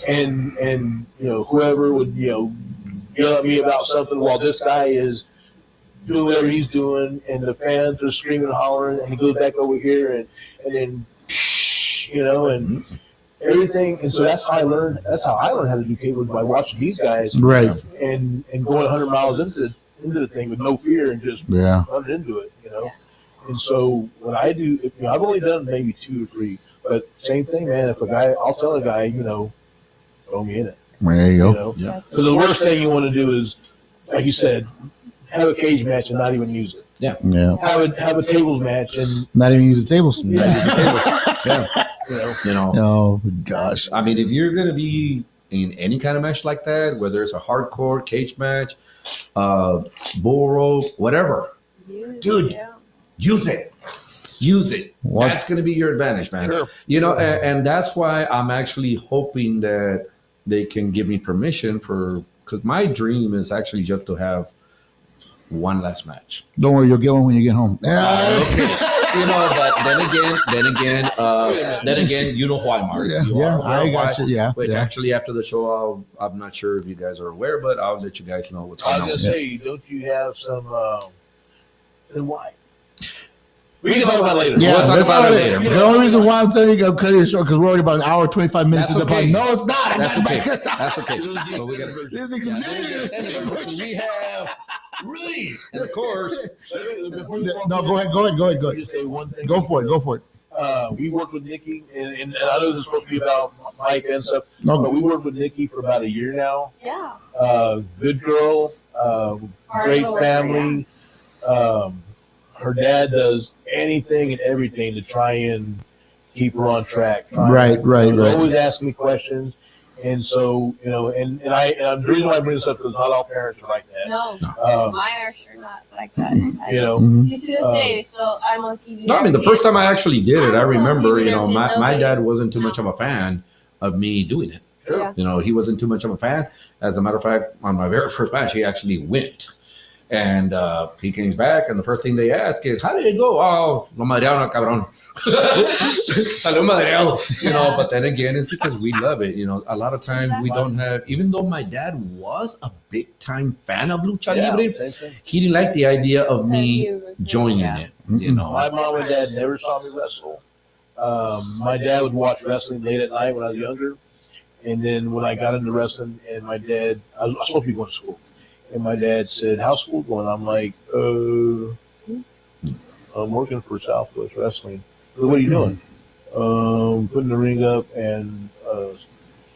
and whoever would yell at me about something while this guy is doing whatever he's doing, and the fans are screaming and hollering, and he goes back over here, and then and everything. And so that's how I learned. That's how I learned how to do cable, by watching these guys Right. and going 100 miles into the thing with no fear and just Yeah. running into it. And so when I do, I've only done maybe 2 or 3, but same thing, man. If a guy, I'll tell a guy, throw me in it. There you go. You know, Yeah. because the worst thing you want to do is, like you said, have a cage match and not even use it. Yeah. Have a tables match and Not even use the tables. Yeah. You know. Oh gosh. I mean, if you're gonna be in any kind of match like that, whether it's a hardcore cage match, bull rope, whatever, Dude. use it. Use it. What? That's gonna be your advantage, man. Sure. You know, and that's why I'm actually hoping that they can give me permission because my dream is actually just to have one last match. Don't worry, you'll get one when you get home. Okay. You know, but then again, you know why, Mark. Yeah, You yeah, are aware I of got why, you. Yeah, Which yeah. actually, after the show, I'm not sure if you guys are aware, but I'll let you guys know what's I going on. was gonna say, don't you have some? Then why? We can talk about it later. Yeah, We'll talk that's about all it right. later. The only reason why I'm telling you I'm cutting it short because we're already about an hour 25 minutes. That's into the okay. podcast. No, it's not. That's okay. That's okay. So we gotta- This is we have Rudy, and of course, No, go ahead. Just say one thing. Go for it. We worked with Nikki, and I know this is supposed to be about Mike and stuff, No, but we worked with Nikki for about a year now. Yeah. Good girl, great family. Her dad does anything and everything to try and keep her on track. Right. Always ask me questions. And so, you know, and the reason why I bring this up is not all parents are like that. No, Um, mine are sure not like that. you know, Mhm. To this day, still, I'm on TV. no, I mean, the first time I actually did it, I I'm still remember, TV you know, my nobody- dad wasn't too much of a fan of me doing it. sure. Yeah. You know, he wasn't too much of a fan. As a matter of fact, on my very first match, he actually went. And he came back, and the first thing they ask is, "How did it go?" "Oh, lo madrearon, cabrón." Salió madreado. You know, but then again, it's because we love it. You know, a lot of times we don't have, even though my dad was a big time fan of Lucha Libre, Same thing. he didn't like the idea of me joining Yeah. it. You know, My mom and dad never saw me wrestle. My dad would watch wrestling late at night when I was younger. And then when I got into wrestling, and my dad, I was supposed to be going to school. And my dad said, "How's school going?" I'm like, I'm working for Southwest Wrestling. So what are you doing? Putting the ring up and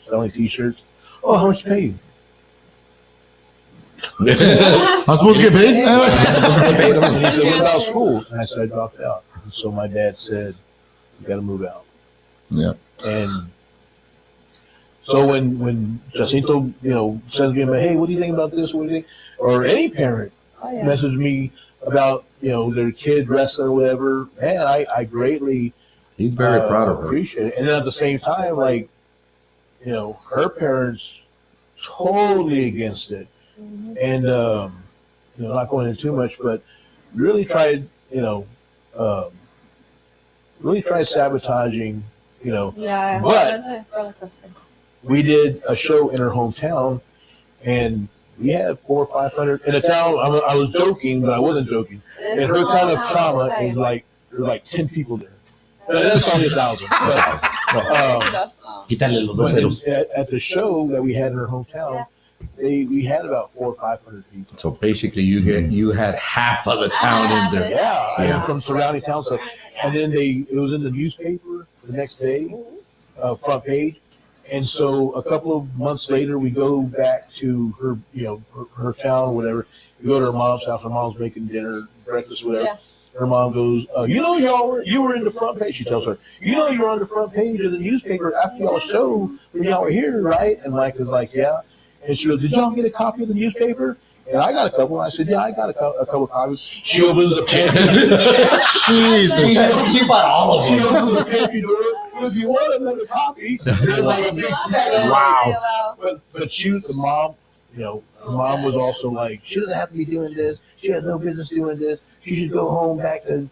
selling T-shirts. "Oh, how much you pay you?" I'm supposed to get paid? And he said, "What about school?" And I said, "I dropped out." And so my dad said, "You got to move out." Yeah. And so when Jacinto, you know, sends me, "Hey, what do you think about this? What do you think?" Or any parent Oh, yeah. message me about, you know, their kid wrestling or whatever, man, I greatly he's very proud of her. appreciate it. And then at the same time, like, you know, her parents totally against it. Mhm. And you know, not going into too much, but really tried, you know, really tried sabotaging, you know. Yeah, But- that's a roller coaster. We did a show in her hometown, and we had 400 or 500 in a town. I was joking, but I wasn't joking. In her town of trauma, and like there were like 10 people there. That's only 1,000. Quítale los dos But ceros. at the show that we had in her hometown, we had about 400 or 500 people. So basically, you had half of the town in there. Yeah, Yeah. and from surrounding towns. So, and then it was in the newspaper the next day, front page. And so a couple of months later, we go back to her, you know, her town or whatever. We go to her mom's house. Her mom's making dinner, breakfast, whatever. Yeah. Her mom goes, "You know, you were in the front page." She tells her, "You know, you were on the front page of the newspaper after y'all show when y'all were here, right?" And Mike was like, "Yeah." And she goes, "Did y'all get a copy of the newspaper?" And I got a couple. I said, "Yeah, I got a couple copies." She opens the pantry. Jesus. She bought all of She them. opens the pantry door. "Well, if you want another copy, there's like a big stack of Wow. But she was the mom, you know, her mom was also like, "She doesn't have to be doing this. She has no business doing this. She should go home back to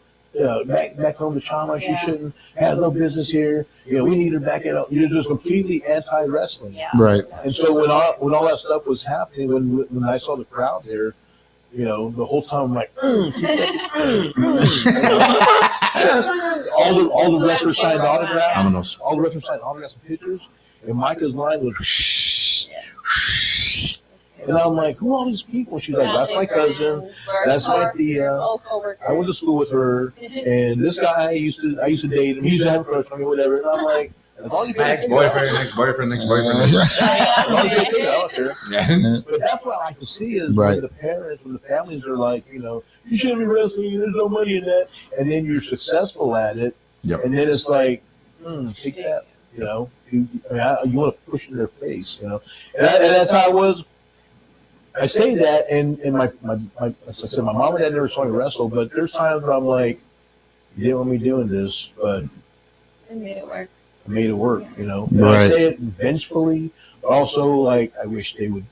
back home to Chama. She shouldn't have no business here. You know, we need her back at home." You're just completely anti-wrestling. Yeah. Right. And so when all that stuff was happening, when I saw the crowd there, you know, the whole time I'm like, all the wrestlers signed autographs. Vámonos. All the wrestlers signed autographs and pictures. And Micah's line was, and I'm like, "Who are all these people?" She's like, "That's my cousin. That's my tia. I went to school with her, and this guy I used to date him. He used to have a crush on me, whatever." And I'm like, As long as you pay Next the ticket, boyfriend, next boyfriend, next boyfriend. as long as you pay the ticket, I don't care. Yeah. But that's what I like to see is Right. when the parents, when the families are like, you shouldn't be wrestling. There's no money in that, and then you're successful at it, Yep. and then it's like, take that. You want to push it in their face, and that's how it was. I say that, and my like I said, my mom and dad never saw me wrestle, but there's times where I'm like, you didn't want me doing this, but I made it work. I made it work, And Right. I say it vengefully, but also like I wish they would.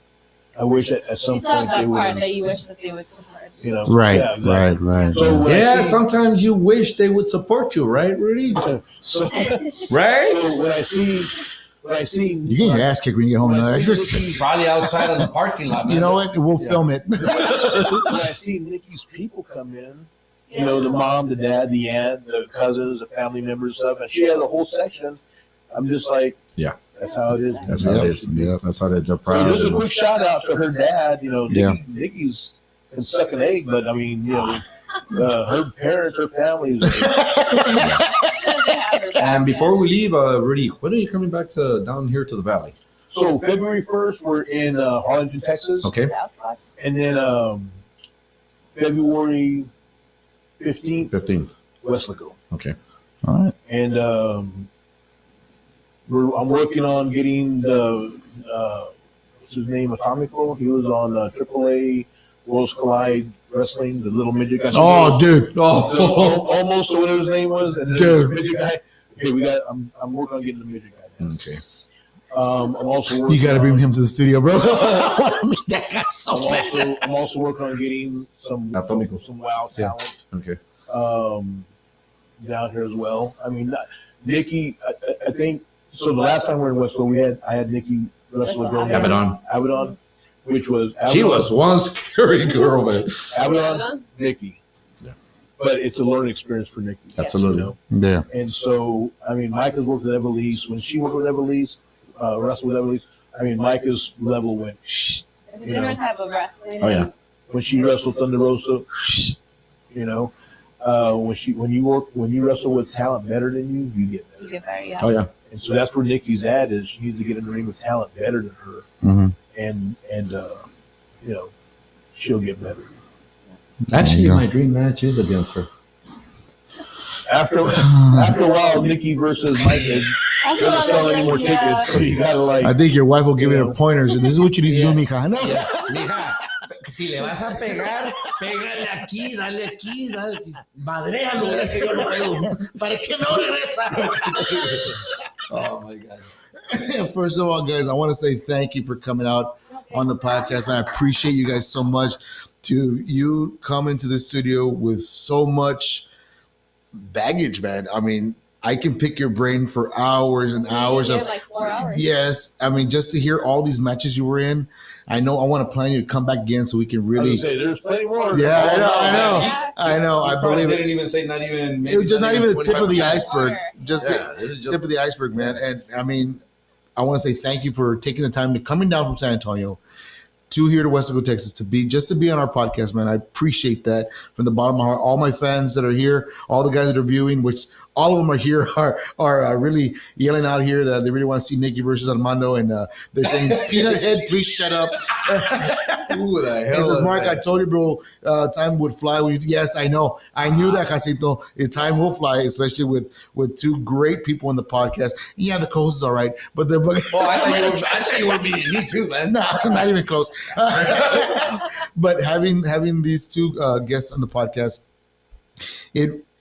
I wish at some It's not point they that part would, that you wish that they would support. Right, Yeah, exactly. right. So when Yeah, I see, sometimes you wish they would support you, right, Rudy? so, Right? so when I see, You get your ass kicked when you get home. When I Though. see Probably outside of the parking lot, man. You know what? We'll film it. when I see Nikki's people come in, the mom, the dad, the aunt, the cousins, the family members, and stuff, and she has a whole section. I'm just like, Yeah. that's how it is. That's how it is. Yep. That's how they're I mean, proud. just a quick shout out to her dad. Yeah. Nikki's can suck an egg, but I mean, her parents, her family. And before we leave, Rudy, when are you coming back down here to the valley? So February 1st, we're in Harlingen, Texas, Okay. and then February 15th, 15th. Westlaco. Okay. All right. And I'm working on getting the what's his name, Atomico. He was on AAA Worlds Collide Wrestling, the little midget guy. Oh, dude. Almost whatever his name was, and then Dude. the midget guy. Okay, I'm working on getting the midget guy now. Okay. I'm also working. You got to bring him to the studio, bro. That guy's so bad. I'm also working on getting some Atomico. some wow talent. Okay. Down here as well. I mean, Nikki, I think so. The last time we were in Westfield, I had Nikki wrestle a girl named Abaddon, which was She was one scary girl, man. Abaddon, Nikki. Yeah. But it's a learning experience for Nikki. Absolutely. Yeah. And so, I mean, Myka's worked with Evelise. When she worked with Evelise, wrestled with Evelise, I mean, Myka's level went. It's a different type of wrestling. Oh, yeah. When she wrestled Thunder Rosa, when you wrestle with talent better than you, you get better. You get better, yeah. Oh, yeah. And so that's where Nikki's at, is she needs to get in the ring with talent better than her, Mm-hmm. and she'll get better. Actually, go. my dream match is against her. After a while, Nikki versus Myka doesn't sell any more tickets, so you gotta I think your wife will give you the pointers. This is what you need to do, Mika. No. Yeah. Mija, si le vas a pegar, pégale aquí, dale. Madréalo, que yo no pego. ¿Para qué no regresa? Oh, my God. First of all, guys, I want to say thank you for coming out on the podcast, man. I appreciate you guys so much. To you come into the studio with so much baggage, man. I mean, I can pick your brain for hours and hours. You have like 4 hours. Yes, I mean, just to hear all these matches you were in. I know I want to plan you to come back again so we can I was really. gonna say, there's plenty more. Yeah, Yeah. I know. I believe it. Didn't even say not even. It was just not even the tip of the 25%. iceberg. Just Yeah, this is just tip of the iceberg, man. And I mean, I want to say thank you for taking the time to coming down from San Antonio to here to Westlaco, Texas, to be on our podcast, man. I appreciate that from the bottom of my heart. All my fans that are here, all the guys that are viewing, which all of them are here, are really yelling out here that they really want to see Nikki versus Armando, and they're saying, "Peanut Head, please shut up." Who the He hell says, is "Mark, that? I told you, bro, time would fly." Yes, I know. I knew that, Casito. Time will fly, especially with two great people in the podcast. Yeah, the co-host is all right, but the Oh, I thought you were beating me too, man. no, not even close. But having these two guests on the podcast,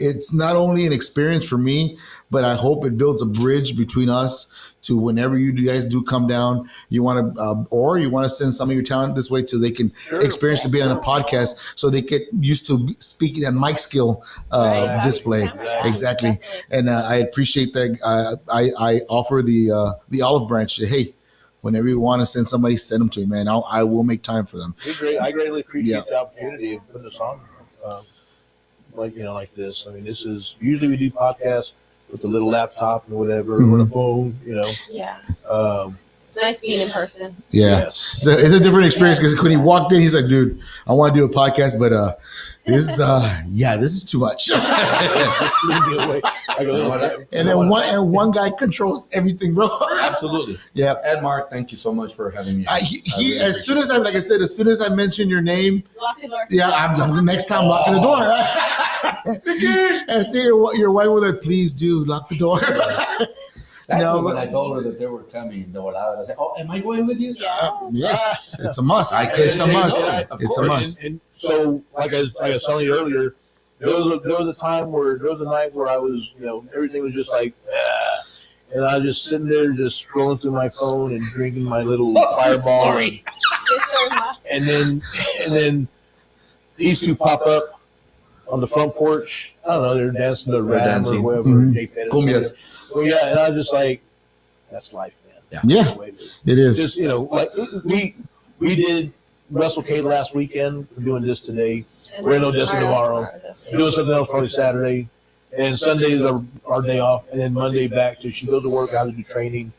it's not only an experience for me, but I hope it builds a bridge between us to whenever you guys do come down, you want to, or you want to send some of your talent this way so they can experience to be on a podcast, so they get used to speaking that mic skill display. Exactly. Definitely. And I appreciate that. I offer the olive branch. Hey, whenever you want to send somebody, send them to me, man. I will make time for them. I greatly appreciate Yeah. the opportunity of putting us on, like this. I mean, this is usually we do podcasts with a little laptop and whatever, or a phone, Yeah. It's nice being in person. Yeah. Yes. It's a different experience because when he walked in, he's like, dude, I want to do a podcast, but this is too much. And then one guy controls everything, bro. Absolutely. Yeah. And Mark, thank you so much for having me. He as soon as I mention your name, Lock the door. yeah, I'm the next time locking the door. And see your wife was like, please do lock the door. Actually, when I told her that they were coming, they were loud. I said, "Oh, am I going with you?" Yeah. Yes, it's a must. It's a must. Of It's a course. must. And so, like I was telling you earlier, there was a night where I was, everything was just like, and I was just sitting there, just scrolling through my phone and drinking my little fireball, and then these two pop up on the front porch. I don't know, they're dancing to Ram or whatever. Mhm. Jake Pettis. Cumbias. Well, yeah, and I was just like, that's life, man. Yeah, That's the way it is. it is. Just like we did Wrestle K last weekend. We're doing this today. We're in Odessa tomorrow. We're doing something else probably Saturday, and Sunday is our day off, and then Monday back to she goes to work, how to do training,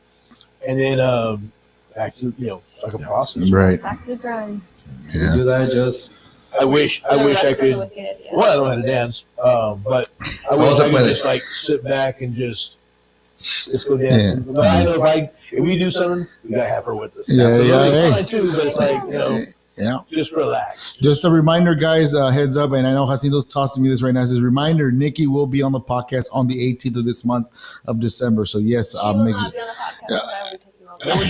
and then back to like a process. Right. Back to the grind. Yeah. Do that just. I wish I could. Well, I don't know how to dance, but I wish I could just like sit back and just go dance. Yeah. But I know if we do something, we gotta have her with us. Yeah, Absolutely yeah, fine too, but it's like Yeah. just relax. Just a reminder, guys, heads up, and I know Jacinto's tossing me this right now. It says, reminder, Nikki will be on the podcast on the 18th of this month of December. So, yes, She I'll will make not it. be on the podcast. I will be taking over. And when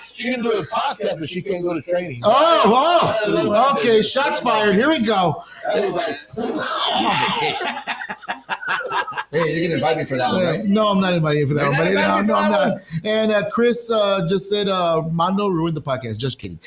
she can do a podcast, but she can't go to training. Oh, okay. Shots fired. Here we go. I was like, Hey, you're gonna invite me for that one, right? No, I'm not inviting you for that one. You're But not inviting me no, for I'm that not. And Chris just said, Mando ruined the podcast. Just kidding.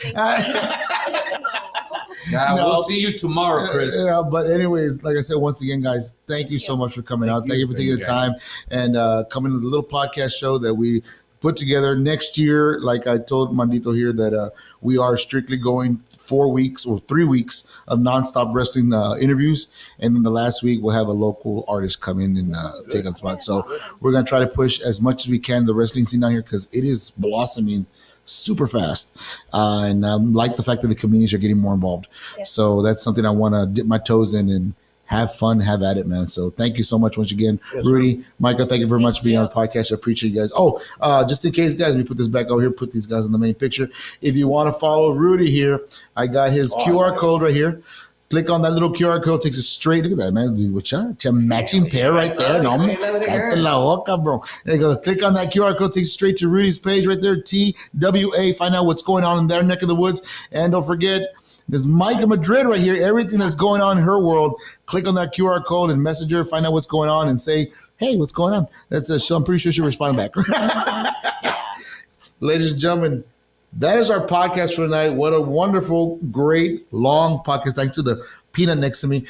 Yeah, No. we'll see you tomorrow, Chris. Yeah, but anyways, like I said, once again, guys, thank you so much for coming out. Thank you for taking the time and coming to the little podcast show that we put together. Next year, like I told Mandito here, that we are strictly going 4 weeks or 3 weeks of nonstop wrestling interviews. And then the last week, we'll have a local artist come in and take up spots. So we're going to try to push as much as we can the wrestling scene out here because it is blossoming super fast. And I like the fact that the communities are getting more involved. Yeah. So that's something I want to dip my toes in and have fun, have at it, man. So thank you so much once again, Rudy, Myka. Thank you very much for being on the podcast. I appreciate you guys. Oh, just in case, guys, let me put this back over here. Put these guys in the main picture. If you want to follow Rudy here, I got his QR code right here. Click on that little QR code. Takes us straight. Look at that, man. It's a matching pair right there. No, cállate la boca, bro. There you go. Click on that QR code. Takes you straight to Rudy's page right there. TWA. Find out what's going on in their neck of the woods. And don't forget, there's Myka Madrid right here. Everything that's going on in her world. Click on that QR code and message her. Find out what's going on and say, hey, what's going on? I'm pretty sure she'll respond back. Ladies and gentlemen, that is our podcast for tonight. What a wonderful, great, long podcast. Thanks to the peanut next to me.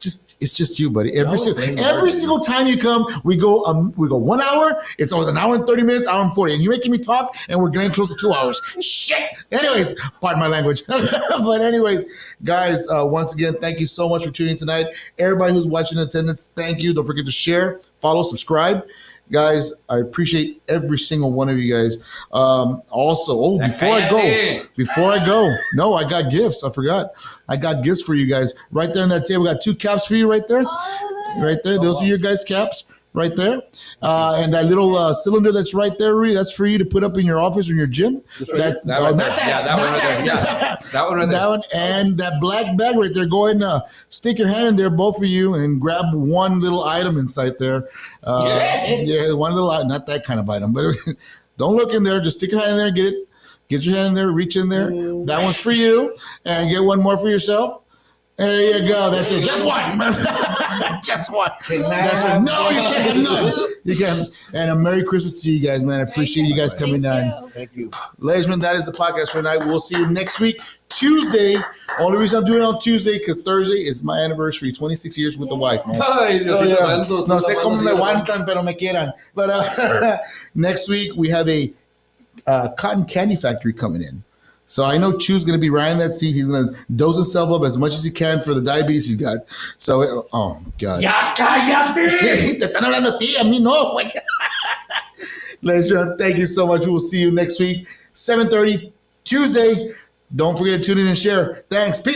It's just you, buddy. Every single time you come, we go 1 hour. It's always an hour and 30 minutes, hour and 40. And you're making me talk, and we're getting close to 2 hours. Shit. Anyways, pardon my language. But anyways, guys, once again, thank you so much for tuning in tonight. Everybody who's watching in attendance, thank you. Don't forget to share, follow, subscribe. Guys, I appreciate every single one of you guys. Also, before I go, no, I got gifts. I forgot. I got gifts for you guys. Right there on that table, got 2 caps for you right there. Right there. Those are your guys' caps right there. And that little cylinder that's right there, Rudy, that's for you to put up in your office or in your gym. That one right there. And that black bag right there. Go ahead and stick your hand in there, both of you, and grab one little item inside there. One little item, not that kind of item, but don't look in there. Just stick your hand in there, get it. Get your hand in there, reach in there. That one's for you, and get one more for yourself. There you go. That's it. Just one. Just one. That's right. No, you can't. No. You can't. And a Merry Christmas to you guys, man. I appreciate you guys coming down. thank you. Ladies and gentlemen, that is the podcast for tonight. We'll see you next week, Tuesday. Only reason I'm doing it on Tuesday because Thursday is my anniversary, 26 years with the wife, man. So, yeah. No sé cómo me aguantan, pero me quieran. But next week, we have a cotton candy factory coming in. So I know Chu's going to be riding that seat. He's going to dose himself up as much as he can for the diabetes he's got. So, oh, God. ¡Ya cállate! Te están hablando a ti, a mí no, güey. Ladies and gentlemen, thank you so much. We will see you next week, 7:30 Tuesday. Don't forget to tune in and share. Thanks. Peace.